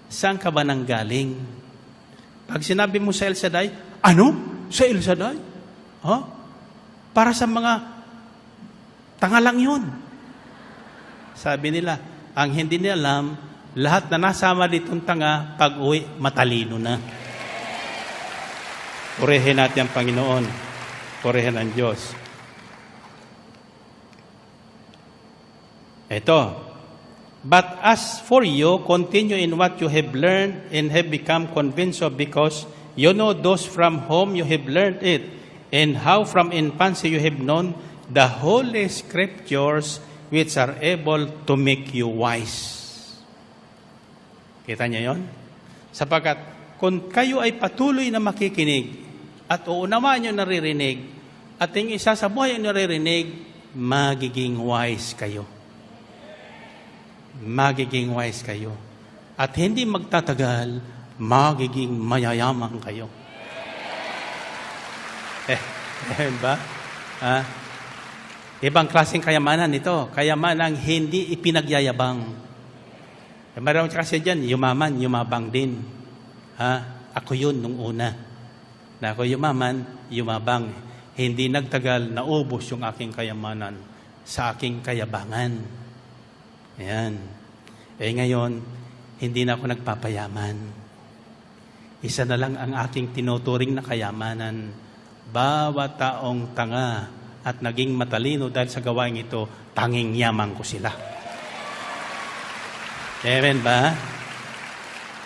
saan ka ba nanggaling? Pag sinabi mo sa El Shaddai, ano? Sa El Shaddai? Para sa mga tanga lang yun. Sabi nila, ang hindi nila alam, lahat na nasama ditong tanga, pag-uwi, matalino na. Purihin natin ang Panginoon. Purihin ang Diyos. Ito. "But as for you, continue in what you have learned and have become convinced of, because you know those from whom you have learned it, and how from infancy you have known the Holy Scriptures, which are able to make you wise." Kita niyo yon? Sapagkat kung kayo ay patuloy na makikinig at uunawain nyo naririnig at yung isa sa buhay ang naririnig, magiging wise kayo. Magiging wise kayo. At hindi magtatagal, magiging mayayaman kayo. Ba? Ibang klaseng kayamanan ito. Kayamanang hindi ipinagyayabang. Meron kasi dyan, yumaman, yumabang din. Ako yun nung una. Na ako yumaman, yumabang. Hindi nagtagal, naubos yung aking kayamanan sa aking kayabangan. Ayan. Ngayon, hindi na ako nagpapayaman. Isa na lang ang aking tinuturing na kayamanan. Bawat taong tanga at naging matalino dahil sa gawain ito, tanging yaman ko sila. Amen ba?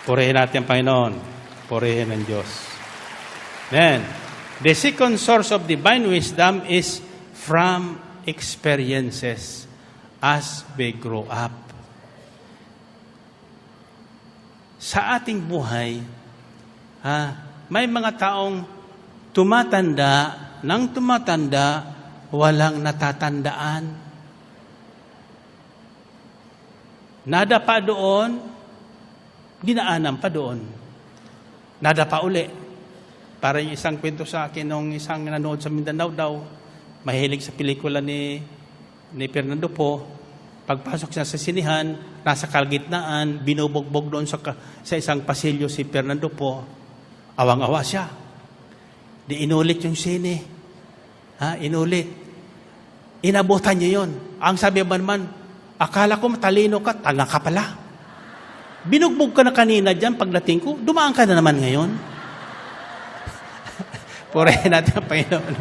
Purihin natin ang Panginoon. Purihin ang Diyos. Then, the second source of divine wisdom is from experiences as we grow up. Sa ating buhay, may mga taong tumatanda ng tumatanda, walang natatandaan. Nada pa doon, dinaanan pa doon. Nada pa uli. Para yung isang kwento sa akin, nung isang nanood sa Mindanao daw, mahilig sa pelikula ni Fernando Po, pagpasok siya sa sinihan, nasa kalgitnaan, binubugbog doon sa isang pasilyo si Fernando Po, awang-awa siya. Di inulit yung sine. Inulit. Inabutan niya yon. Ang sabi ba naman, akala ko matalino ka, tanga ka pala. Binugbog ka na kanina dyan, pagdating ko, dumaan ka na naman ngayon. Purihin natin ang Panginoon.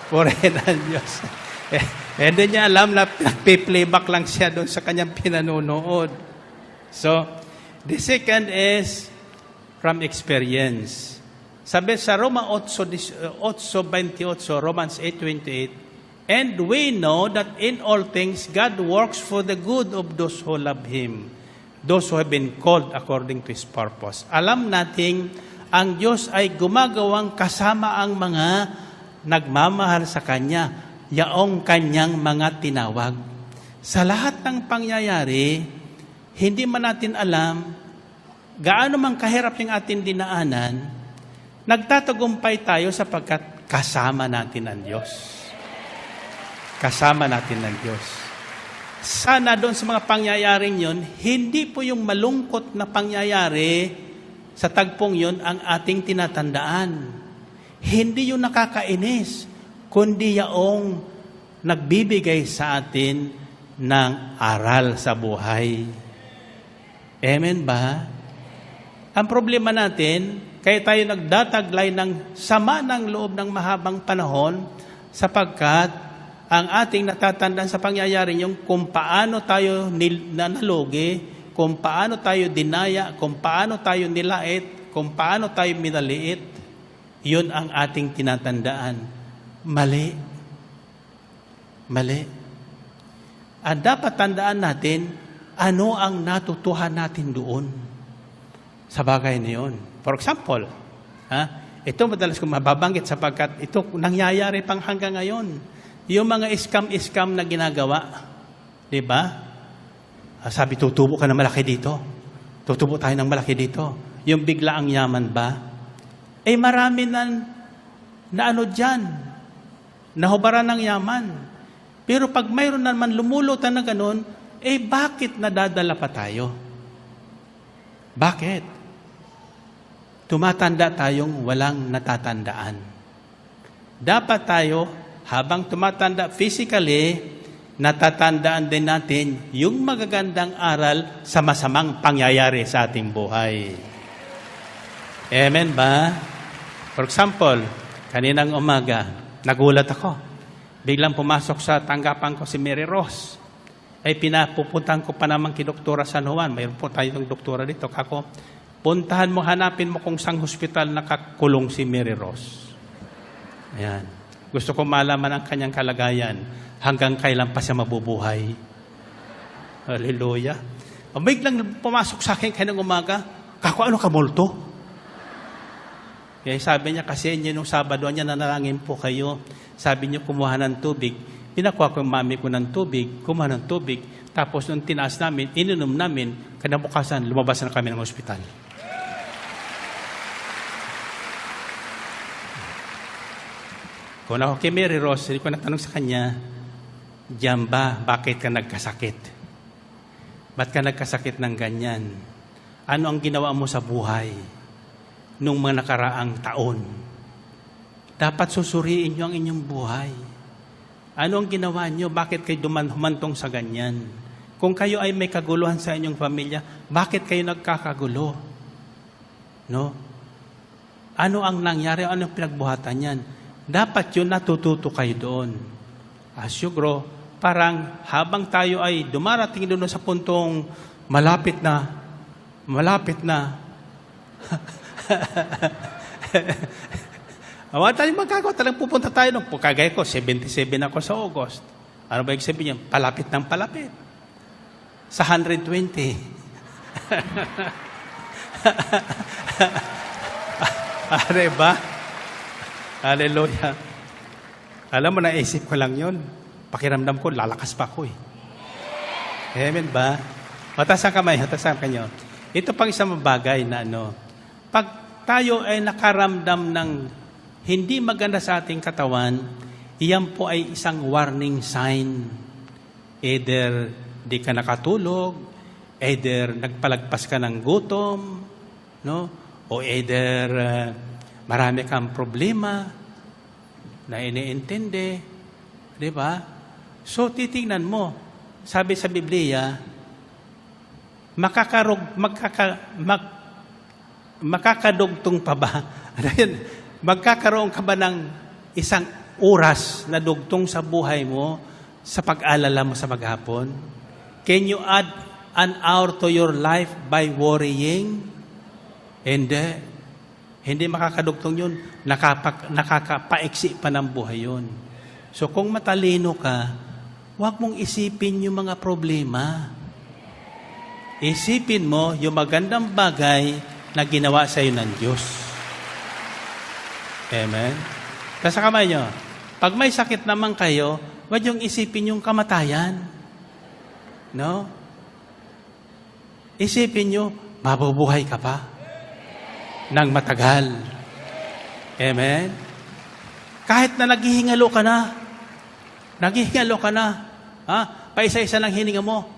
Purihin ang Diyos. Hindi niya alam na nagpi-playback lang siya doon sa kanyang pinanonood. So, the second is from experience. Sabi sa Roma 8:28, Romans 8:28, and we know that in all things God works for the good of those who love Him, those who have been called according to His purpose. Alam nating ang Diyos ay gumagawang kasama ang mga nagmamahal sa Kanya, yaong Kanyang mga tinawag. Sa lahat ng pangyayari, hindi man natin alam, gaano man kahirap yung ating dinaanan, nagtatagumpay tayo sapagkat kasama natin ang Diyos. Kasama natin ang Diyos. Sana doon sa mga pangyayaring yun, hindi po yung malungkot na pangyayari sa tagpong yun ang ating tinatandaan. Hindi yung nakakainis, kundi yaong nagbibigay sa atin ng aral sa buhay. Amen ba? Ang problema natin, kaya tayo nagdataglay ng sama ng loob ng mahabang panahon sapagkat ang ating natatandaan sa pangyayari yung kung paano tayo nalugi, kung paano tayo dinaya, kung paano tayo nilait, kung paano tayo minaliit, yun ang ating tinatandaan. Mali. Mali. At dapat tandaan natin, ano ang natutuhan natin doon sa bagay na yun. For example, ito madalas kong mababanggit sapagkat ito nangyayari pang hanggang ngayon. Yung mga scam na ginagawa, di ba? Sabi, tutubo ka na malaki dito. Tutubo tayo ng malaki dito. Yung bigla ang yaman ba? Marami na ano dyan, nahubaran ng yaman. Pero pag mayroon naman lumulutan na ganun, bakit nadadala pa tayo? Bakit? Tumatanda tayong walang natatandaan. Dapat tayo, habang tumatanda physically, natatandaan din natin yung magagandang aral sa masamang pangyayari sa ating buhay. Amen ba? For example, kaninang umaga, nagulat ako. Biglang pumasok sa tanggapan ko si Mary Rose. Pinapupuntahan ko pa naman kay Doktora San Juan. Mayroon po tayong doktora dito. Kako, puntahan mo, hanapin mo kung sang hospital nakakulong si Mary Rose. Ayan. Gusto ko malaman ang kanyang kalagayan. Hanggang kailan pa siya mabubuhay. Hallelujah. Biglang pumasok sa akin kaninang umaga, kako, ano ka multo? Kaya sabi niya, kasi nung Sabado niya nanalangin po kayo. Sabi niyo, kumuha ng tubig. Pinakuha ko yung mami ko ng tubig, kumuha ng tubig. Tapos nung tinaas namin, ininom namin, kinabukasan, lumabas na kami ng ospital. Kung ako kay Mary Rose, hindi ko natanong sa kanya, diyan ba, bakit ka nagkasakit? Ba't ka nagkasakit ng ganyan? Ano ang ginawa mo sa buhay nung mga nakaraang taon? Dapat susuriin nyo ang inyong buhay. Ano ang ginawa nyo? Bakit kayo humantong sa ganyan? Kung kayo ay may kaguluhan sa inyong pamilya, bakit kayo nagkakagulo? No? Ano ang nangyari? Ano ang pinagbuhatan yan? Dapat yun natututo kayo doon. As you grow, parang habang tayo ay dumarating doon sa puntong malapit na, tayo magkagawa, talagang pupunta tayo nung kagaya ko, 77 ako sa August. Ano ba yung sabihin niya? Palapit ng palapit. Sa 120. Are ba? Hallelujah. Alam mo, naisip ko lang yun. Pakiramdam ko, lalakas pa ako eh. Amen ba? Mataas ang kamay, mataas ang kanyo. Ito pang isang bagay na pag tayo ay nakaramdam ng hindi maganda sa ating katawan, iyan po ay isang warning sign. Either di ka nakatulog, either nagpalagpas ka ng gutom, no? O either marami kang problema na iniintindi, di ba? So titingnan mo, sabi sa Biblia, makakadugtong pa ba? Magkakaroon ka ba ng isang oras na dugtong sa buhay mo sa pag-alala mo sa maghapon? Can you add an hour to your life by worrying? Hindi makakadugtong yun. Nakakapaiksi pa ng buhay yun. So kung matalino ka, huwag mong isipin yung mga problema. Isipin mo yung magandang bagay na ginawa sa iyo ng Diyos. Amen? Tapos sa kamay nyo, pag may sakit naman kayo, huwag yung isipin yung kamatayan. No? Isipin nyo, mabubuhay ka pa ng matagal. Amen? Kahit na naghihingalo ka na, paisa-isa lang hininga mo,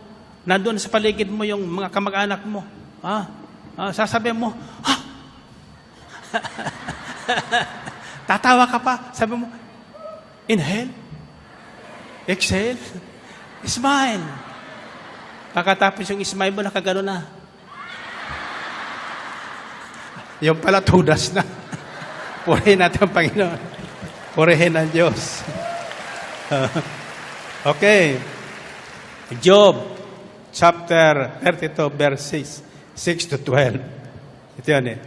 nandun sa paligid mo yung mga kamag-anak mo, sasabihin mo, tatawa ka pa, sabi mo, inhale, exhale, smile. Pagkatapos yung smile mo, nakagano na. Yung pala, tudas na. Purihin natin ang Panginoon. Purihin ang Diyos. Okay. Job, chapter 32, verse 6 to 12. Ito yan eh.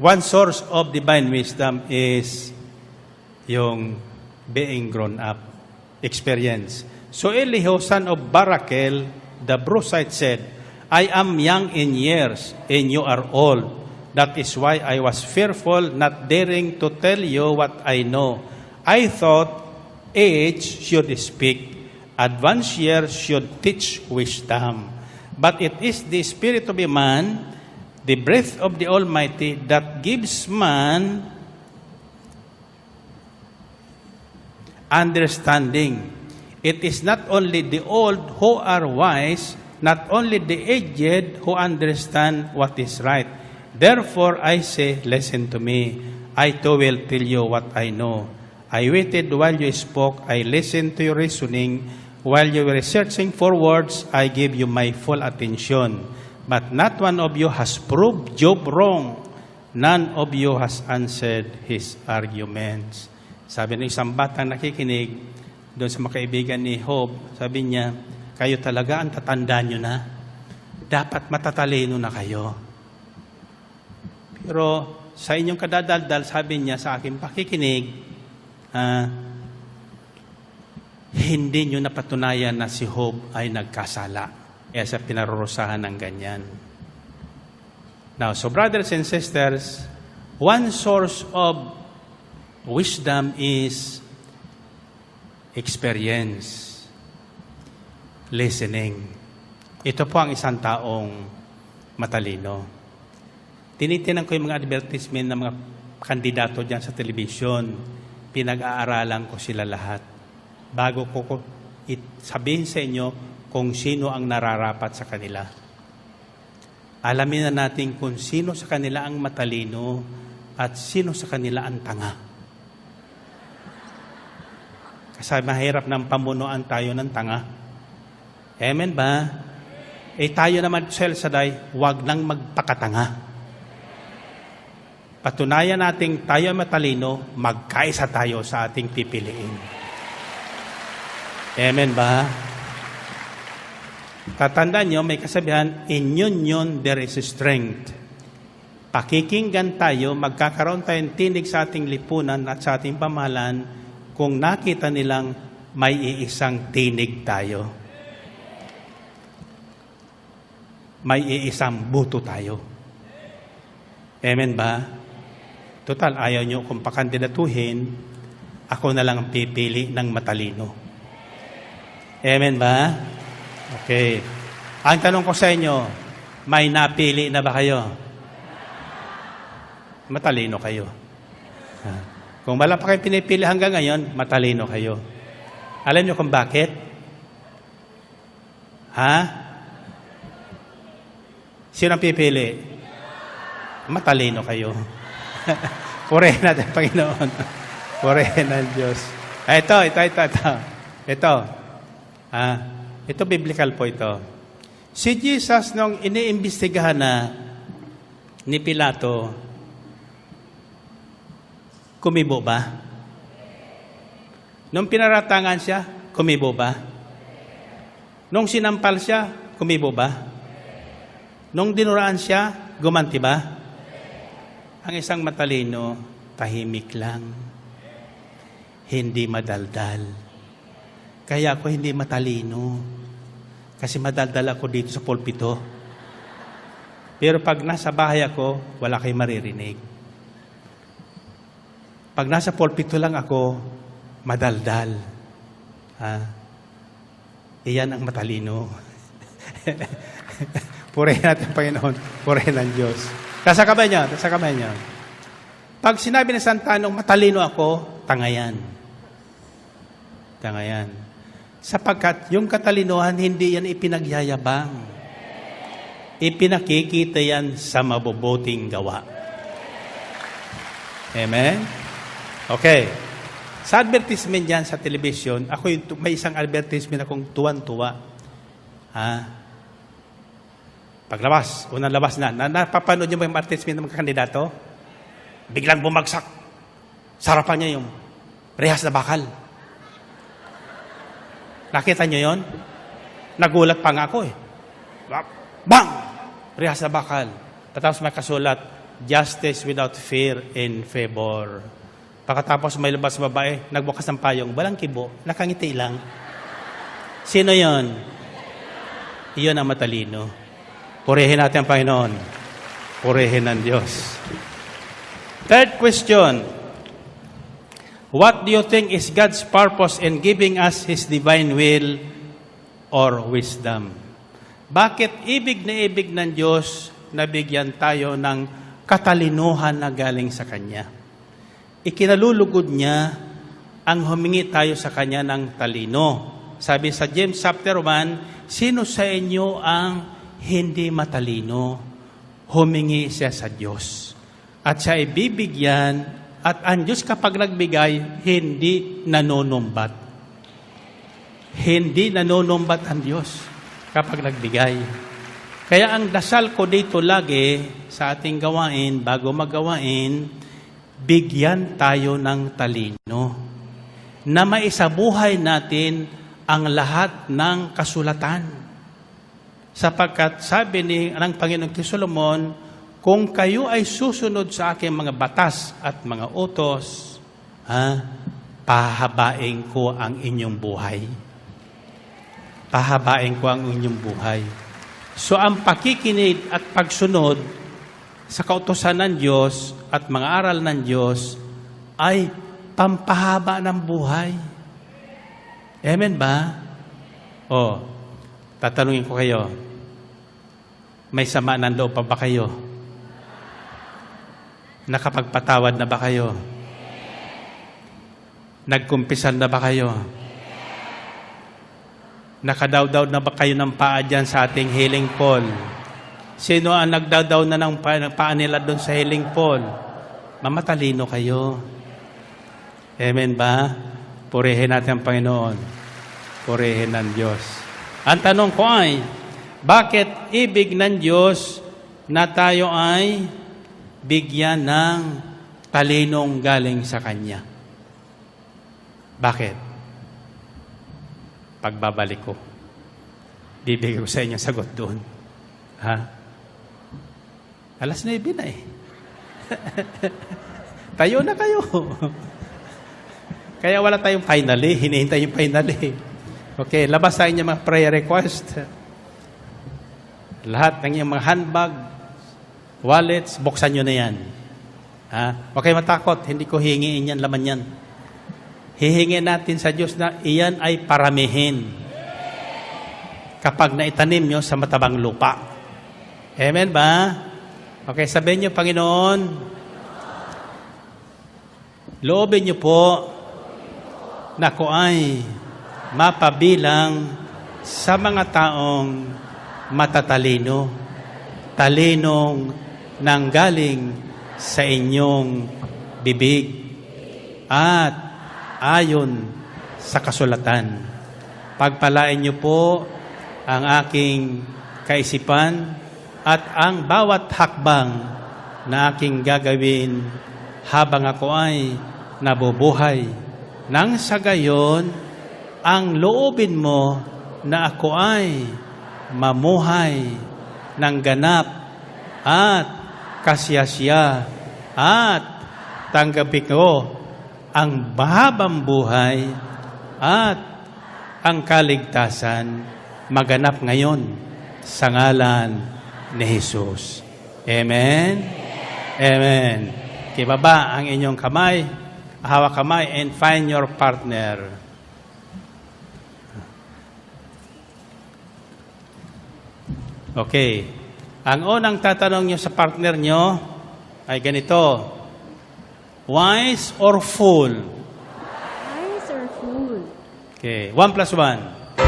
One source of divine wisdom is yung being grown up. Experience. So Elihu, son of Barakel, the Brusite said, I am young in years, and you are old. That is why I was fearful, not daring to tell you what I know. I thought age should speak, advanced years should teach wisdom. But it is the spirit of a man, the breath of the Almighty, that gives man understanding. It is not only the old who are wise, not only the aged who understand what is right. Therefore I say, listen to me. I too will tell you what I know. I waited while you spoke. I listened to your reasoning. While you were searching for words, I gave you my full attention. But not one of you has proved Job wrong. None of you has answered his arguments. Sabi ng isang batang nakikinig doon sa mga kaibigan ni Job, sabi niya, kayo talaga ang tatandaan nyo na. Dapat matatalino na kayo. Pero sa inyong kadadaldal, sabi niya sa aking pakikinig, hindi nyo napatunayan na si Job ay nagkasala. Kaya sa pinarurusahan ng ganyan. Now, so brothers and sisters, one source of wisdom is experience, listening. Ito po ang isang taong matalino. Tinitinan ko yung mga advertisement ng mga kandidato dyan sa television. Pinag-aaralan ko sila lahat. Bago ko sabihin sa inyo kung sino ang nararapat sa kanila. Alamin na natin kung sino sa kanila ang matalino at sino sa kanila ang tanga. Kasi mahirap ng pamunuan tayo ng tanga. Amen ba? Tayo naman, El Shaddai, huwag nang magpakatanga. Patunayan nating tayo matalino, magkaisa tayo sa ating pipiliin. Amen ba? Tatandaan nyo, may kasabihan, in union there is strength. Pakikinggan tayo, magkakaroon tayong tinig sa ating lipunan at sa ating pamahalaan kung nakita nilang may iisang tinig tayo. May iisang buto tayo. Amen ba? Total, ayaw nyo kung pakandidatuhin, ako na lang ang pipili ng matalino. Amen ba? Okay. Ang tanong ko sa inyo, may napili na ba kayo? Matalino kayo. Kung wala pa kayo pinipili hanggang ngayon, matalino kayo. Alam niyo kung bakit? Ha? Sino ang pipili? Matalino kayo. Purihin natin, Panginoon. Purihin ng Diyos. Ito. Ito, biblical po ito. Si Jesus, nung iniimbestigahan na ni Pilato, kumibo ba? Nung pinaratangan siya, kumibo ba? Nung sinampal siya, kumibo ba? Nung dinuraan siya, gumanti ba? Ang isang matalino, tahimik lang. Hindi madaldal. Kaya ako hindi matalino. Kasi madaldal ako dito sa pulpito. Pero pag nasa bahay ako, wala kayong maririnig. Pag nasa pulpito lang ako, madaldal. Iyan ang matalino. Purihin natin, Panginoon. Purihin ng Diyos. Nasa kamay niya. Pag sinabi ni Santanong, matalino ako, tanga yan. Sapagkat yung katalinuhan, hindi yan ipinagyayabang. Ipinakikita yan sa mabubuting gawa. Amen? Okay. Sa advertisement yan sa television, may isang advertisement akong tuwan-tuwa. Paglabas, unang labas na. Napapanood niyo ba yung advertisement ng mga kandidato? Biglang bumagsak. Sarapan niya yung rehas na bakal. Nakita niyo yon? Nagulat pa nga ako eh. Bang! Rehas na bakal. Tapos may kasulat, justice without fear and favor. Pagkatapos may labas sa babae, nagbukas ng payong, walang kibo, nakangiti lang. Sino yon? Iyon ang matalino. Purihin natin ang Panginoon. Purihin ng Diyos. Third question. What do you think is God's purpose in giving us His divine will or wisdom? Bakit ibig ng Diyos na bigyan tayo ng katalinuhan na galing sa Kanya? Ikinalulugod niya ang humingi tayo sa Kanya ng talino. Sabi sa James chapter 1, sino sa inyo ang hindi matalino? Humingi siya sa Diyos. At siya ibibigyan. At ang Diyos kapag nagbigay, hindi nanonumbat. Hindi nanonumbat ang Diyos kapag nagbigay. Kaya ang dasal ko dito lagi sa ating gawain, bago magawain, bigyan tayo ng talino na maisabuhay natin ang lahat ng kasulatan. Sapagkat sabi ng Panginoon kay Solomon, kung kayo ay susunod sa aking mga batas at mga utos, pahabain ko ang inyong buhay. Pahabain ko ang inyong buhay. So ang pakikinig at pagsunod sa kautusan ng Diyos at mga aral ng Diyos ay pampahaba ng buhay. Amen ba? Tatanungin ko kayo, may sama ng loob pa ba kayo? Nakapagpatawad na ba kayo? Nagkumpisan na ba kayo? Nakadawdaw na ba kayo ng paa dyan sa ating healing pool? Sino ang nagdawdaw na ng paa nila doon sa healing pool? Mamatalino kayo. Amen ba? Purihin natin ang Panginoon. Purihin ng Diyos. Ang tanong ko ay, bakit ibig ng Diyos na tayo ay bigyan ng talinong galing sa Kanya? Bakit? Pagbabalik ko, bibigay ko sa inyo sagot doon. Alas 9 na eh. Tayo na kayo. Kaya wala tayong finally. Hinihintay yung finally. Okay, labas sa inyo mga prayer request. Lahat ng inyong mga handbag, wallets, buksan nyo na yan. Huwag kayo matakot. Hindi ko hingiin yan, laman yan. hihingin natin sa Diyos na iyan ay paramihin kapag naitanim nyo sa matabang lupa. Amen ba? Okay, sabihin nyo, Panginoon, loobin nyo po na ako ay mapabilang sa mga taong matatalino, talinong nanggaling sa inyong bibig at ayon sa kasulatan. Pagpalain niyo po ang aking kaisipan at ang bawat hakbang na aking gagawin habang ako ay nabubuhay. Nang sa gayon, ang loobin mo na ako ay mamuhay ng ganap at kasiyasiya at tanggapin ko ang mahabang buhay at ang kaligtasan maganap ngayon sa ngalan ni Jesus. Amen? Amen. Kibaba ang inyong kamay, hawak kamay, and find your partner. Okay. Ang unang tatanong nyo sa partner nyo ay ganito. Wise or fool? Wise or fool? Okay. 1 plus 1.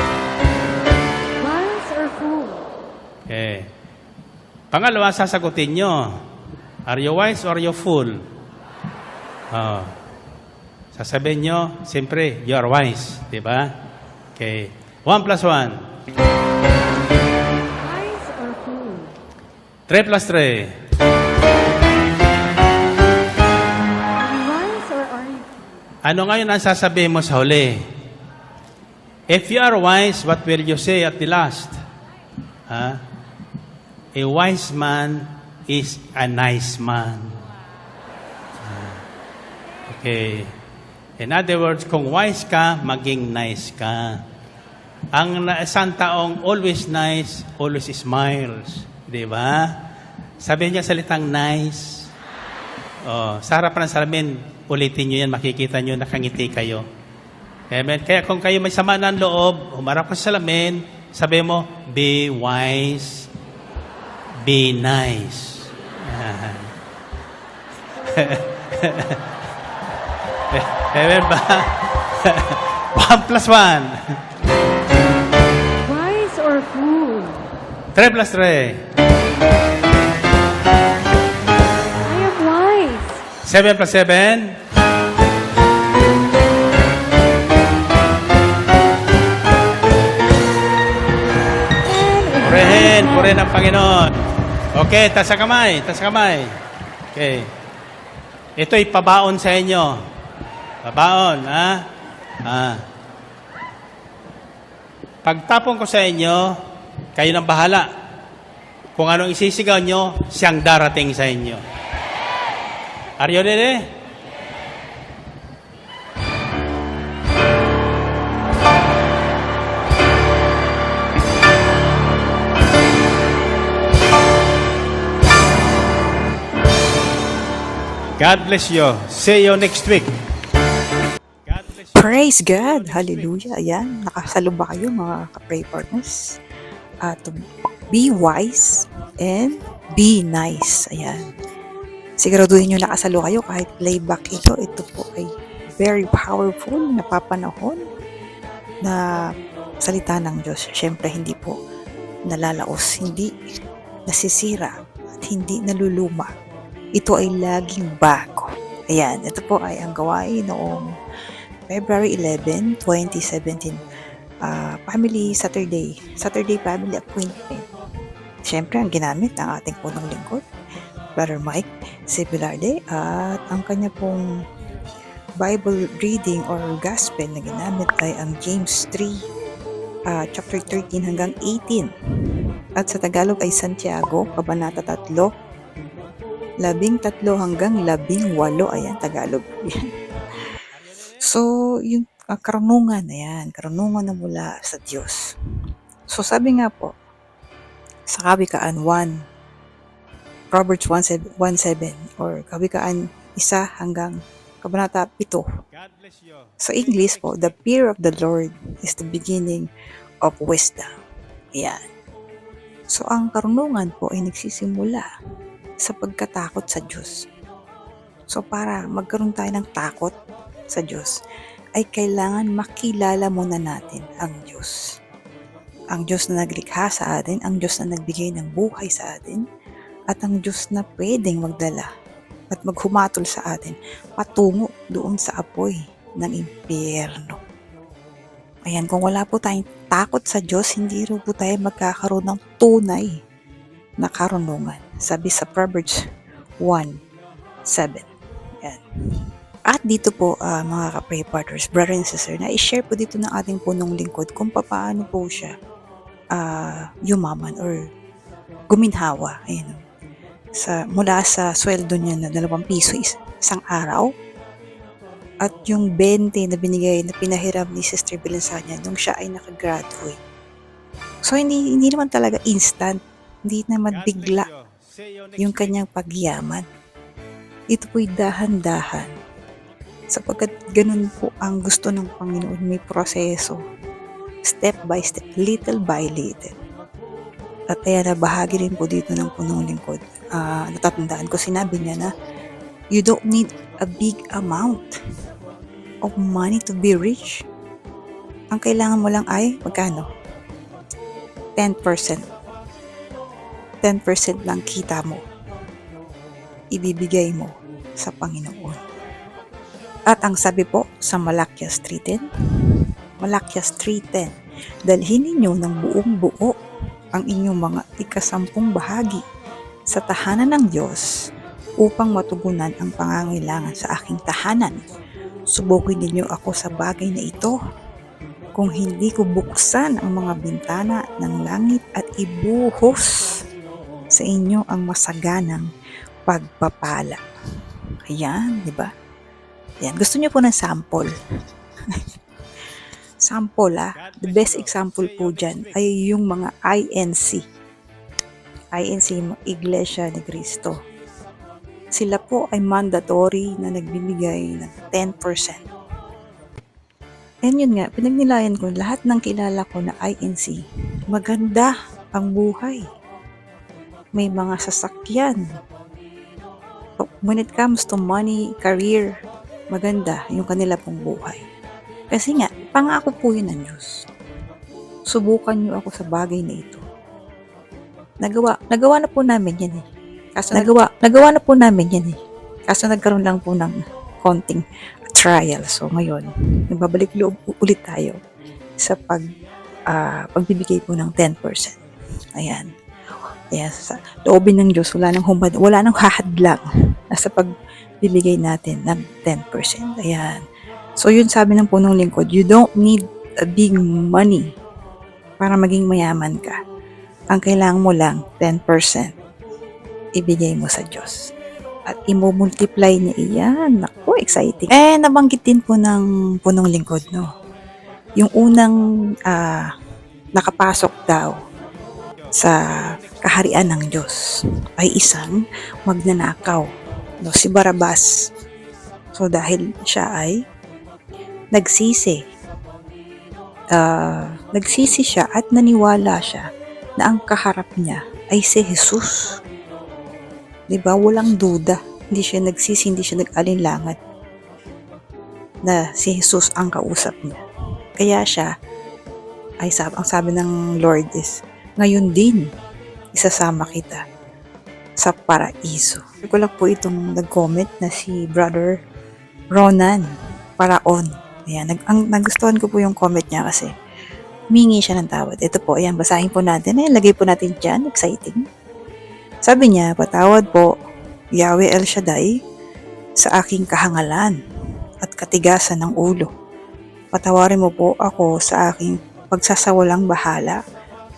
Wise or fool? Okay. Pangalawa, sasagutin nyo. Are you wise or you fool? Oh. Sasabihin nyo, siyempre, you are wise. Diba? Okay. 1 plus 1. 3 plus 3. Are you wise or are you? Ano ngayon ang sasabihin mo sa huli? If you are wise, what will you say at the last? Ha? A wise man is a nice man. Okay. In other words, kung wise ka, maging nice ka. Ang isang taong always nice, always smiles. Di ba? Sabihin niya salitang nice. Oh, sa harapan ng salamin, ulitin niyo yan, makikita niyo, nakangiti kayo. Amen. Kaya kung kayo may sama ng loob, humarap ka sa salamin, sabihin mo, be wise, be nice. Amen ba? 1 plus 1. Wise or fool? 3 plus 3. I am wise. 7 plus 7. Purihin ang Panginoon. Okay, taas sa kamay. Okay. Ito'y pabaon sa inyo. Pabaon, ha? Pagtapon ko sa inyo, kayo nang bahala. Kung anong isisigaw nyo, siyang darating sa inyo. Are you ready? God bless you. See you next week. God bless you. Praise God! Hallelujah! Ayan, nakasalo ba kayo mga ka-pray partners? To be wise and be nice. Ayan. Siguraduhin nyo nakasalo kayo kahit playback ito. Ito po ay very powerful na papanahon na salita ng Diyos. Siyempre, hindi po nalalaos, hindi nasisira, at hindi naluluma. Ito ay laging bago. Ayan, ito po ay ang gawain noong February 11, 2017. Family Saturday family appointment. Siyempre, ang ginamit ng ating punong lingkod, Brother Mike Sibilarde, at ang kanya pong Bible reading or gospel na ginamit ay ang James 3, chapter 13 hanggang 18. At sa Tagalog ay Santiago, Kabanata 3, 13 hanggang 18. Ayan, Tagalog. So, yung karunungan na yan, karunungan na mula sa Diyos. So, sabi nga po, sa Kawikaan 1, Proverbs 1:7 or Kawikaan 1 hanggang Kabanata 7. God bless you. Sa English po, the fear of the Lord is the beginning of wisdom. Ayan. So, ang karunungan po ay nagsisimula sa pagkatakot sa Diyos. So, para magkaroon tayo ng takot sa Diyos, ay kailangan makilala muna natin ang Diyos. Ang Diyos na naglikha sa atin, ang Diyos na nagbigay ng buhay sa atin, at ang Diyos na pwedeng magdala at maghumatol sa atin patungo doon sa apoy ng impyerno. Ayan, kung wala po tayong takot sa Diyos, hindi rin po tayo magkakaroon ng tunay na karunungan. Sabi sa Proverbs 1:7. Ayan. At dito po mga ka-pray partners, brother and sister, na i-share po dito ng ating punong lingkod kung paano po siya yumaman or guminhawa. Ayan. Mula sa sweldo niya na 2 piso isang araw, at yung 20 na binigay na pinahiram ni Sister Belansanya nung siya ay nakagraduate. So hindi naman talaga instant, hindi naman bigla yung kanyang pagyaman. Ito po'y dahan-dahan. Sapagkat ganun po ang gusto ng Panginoon, may proseso. Step by step, little by little. At ayan na bahagi rin po dito ng punong lingkod. Natatandaan ko, sinabi niya na, you don't need a big amount of money to be rich. Ang kailangan mo lang ay, magkano? 10%. 10% lang kita mo. Ibibigay mo sa Panginoon. At ang sabi po sa Malakias 3:10, Malakias 3:10, dalhin ninyo ng buong buo ang inyong mga ika-10 bahagi sa tahanan ng Diyos upang matugunan ang pangangailangan sa aking tahanan. Subukin ninyo ako sa bagay na ito. Kung hindi ko buksan ang mga bintana ng langit at ibuhos sa inyo ang masaganang pagpapala. Ayan, di ba? Ayan, gusto niyo po ng sample. Sample the best example po dyan ay yung mga INC. INC, Iglesia ni Cristo. Sila po ay mandatory na nagbibigay ng 10%. And yun nga, pinagnilayan ko lahat ng kilala ko na INC. Maganda ang buhay. May mga sasakyan. When it comes to money, career, maganda yung kanila pong buhay. Kasi nga, pangako po yun ng Diyos. Subukan niyo ako sa bagay na ito. Nagawa na po namin yan eh. Nagawa na po namin yan eh. Kaso nagkaroon lang po ng konting trial. So ngayon, nagbabalik loob ulit tayo sa pagbibigay po ng 10%. Ayan. Ayan, sa loobin ng Diyos, wala nang hahadlang sa pagbibigay natin ng 10%. Ayan. So yun sabi ng punong lingkod, you don't need a big money para maging mayaman ka. Ang kailangan mo lang, 10%. Ibigay mo sa Diyos. At i-multiply niya iyan. Naku, exciting. Nabanggit din po ng punong lingkod, no? Yung unang nakapasok daw sa kaharian ng Diyos ay isang magnanakaw. No, si Barabas. So, dahil siya ay nagsisi siya at naniwala siya na ang kaharap niya ay si Jesus. Diba? Walang duda. Hindi siya nagsisi, hindi siya nag-alinlangan na si Jesus ang kausap niya. Kaya siya, ang sabi ng Lord is, ngayon din, isasama kita sa paraiso. Ko lang po itong nag-comment na si Brother Ronan Paraon. Ayan, nagustuhan ko po yung comment niya kasi humingi siya ng tawad. Ito po, ayan, basahin po natin. Lagay po natin dyan, exciting. Sabi niya, patawad po, Yahweh El Shaddai, sa aking kahangalan at katigasan ng ulo. Patawarin mo po ako sa aking pagsasawalang bahala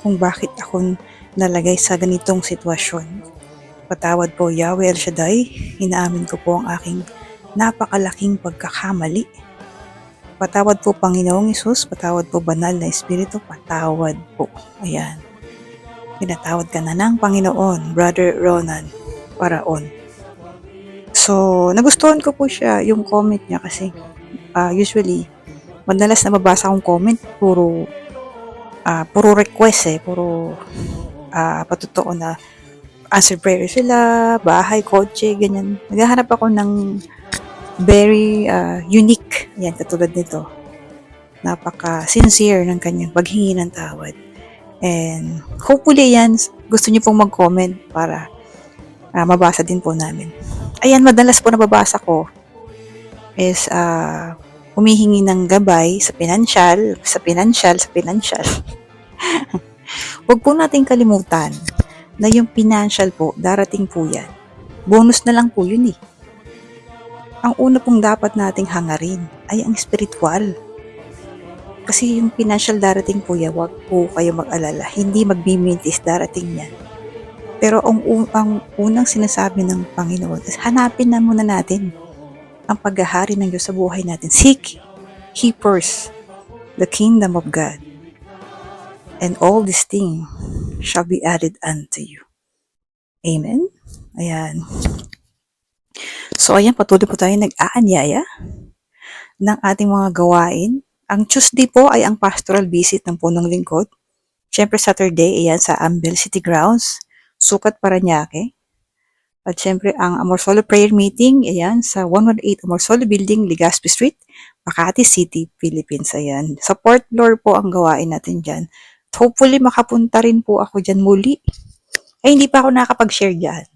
kung bakit ako nalagay sa ganitong sitwasyon. Patawad po, Yahweh El Shaddai, inaamin ko po ang aking napakalaking pagkakamali. Patawad po, Panginoong Hesus, patawad po, Banal na Espiritu, patawad po. Ayan. Pinatawad ka na ng Panginoon, Brother Ronan Paraon. So, nagustuhan ko po siya, yung comment niya kasi usually, madalas na mabasa akong comment, puro request puro patotoo na answer prayer sila, bahay, kotse, ganyan. Naghahanap ako ng very unique, yan, katulad nito. Napaka-sincere ng kanyang paghingi ng tawad. And hopefully yan, gusto niyo pong mag-comment para mabasa din po namin. Ayan, madalas po nababasa ko is humihingi ng gabay sa financial. Huwag po nating kalimutan na yung financial po, darating po yan. Bonus na lang po yun eh. Ang una pong dapat nating hangarin ay ang spiritual. Kasi yung financial darating po yan, huwag po kayo mag-alala. Hindi magbimintis, darating yan. Pero ang unang sinasabi ng Panginoon is hanapin na muna natin ang paghahari ng Diyos sa buhay natin. Seek ye first the kingdom of God, and all these things shall be added unto you. Amen? Ayan. So, ayan, patuloy po tayo nag-aanyaya ng ating mga gawain. Ang Tuesday po ay ang pastoral visit ng Punong Lingkod. Siyempre, Saturday, ayan, sa Ambel City Grounds, Sukat, Parañaque. At siyempre, ang Amorsolo Prayer Meeting, ayan, sa 118 Amorsolo Building, Legazpi Street, Makati City, Philippines. Ayan. Sa Port Lore po ang gawain natin dyan. Hopefully, makapunta rin po ako dyan muli. Ay, hindi pa ako nakapag-share dyan.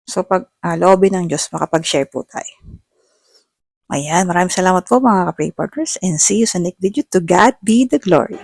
So, pag loobin ng Diyos, makapag-share po tayo. Ayan, maraming salamat po mga ka-pray partners and see you sa next video. To God be the glory.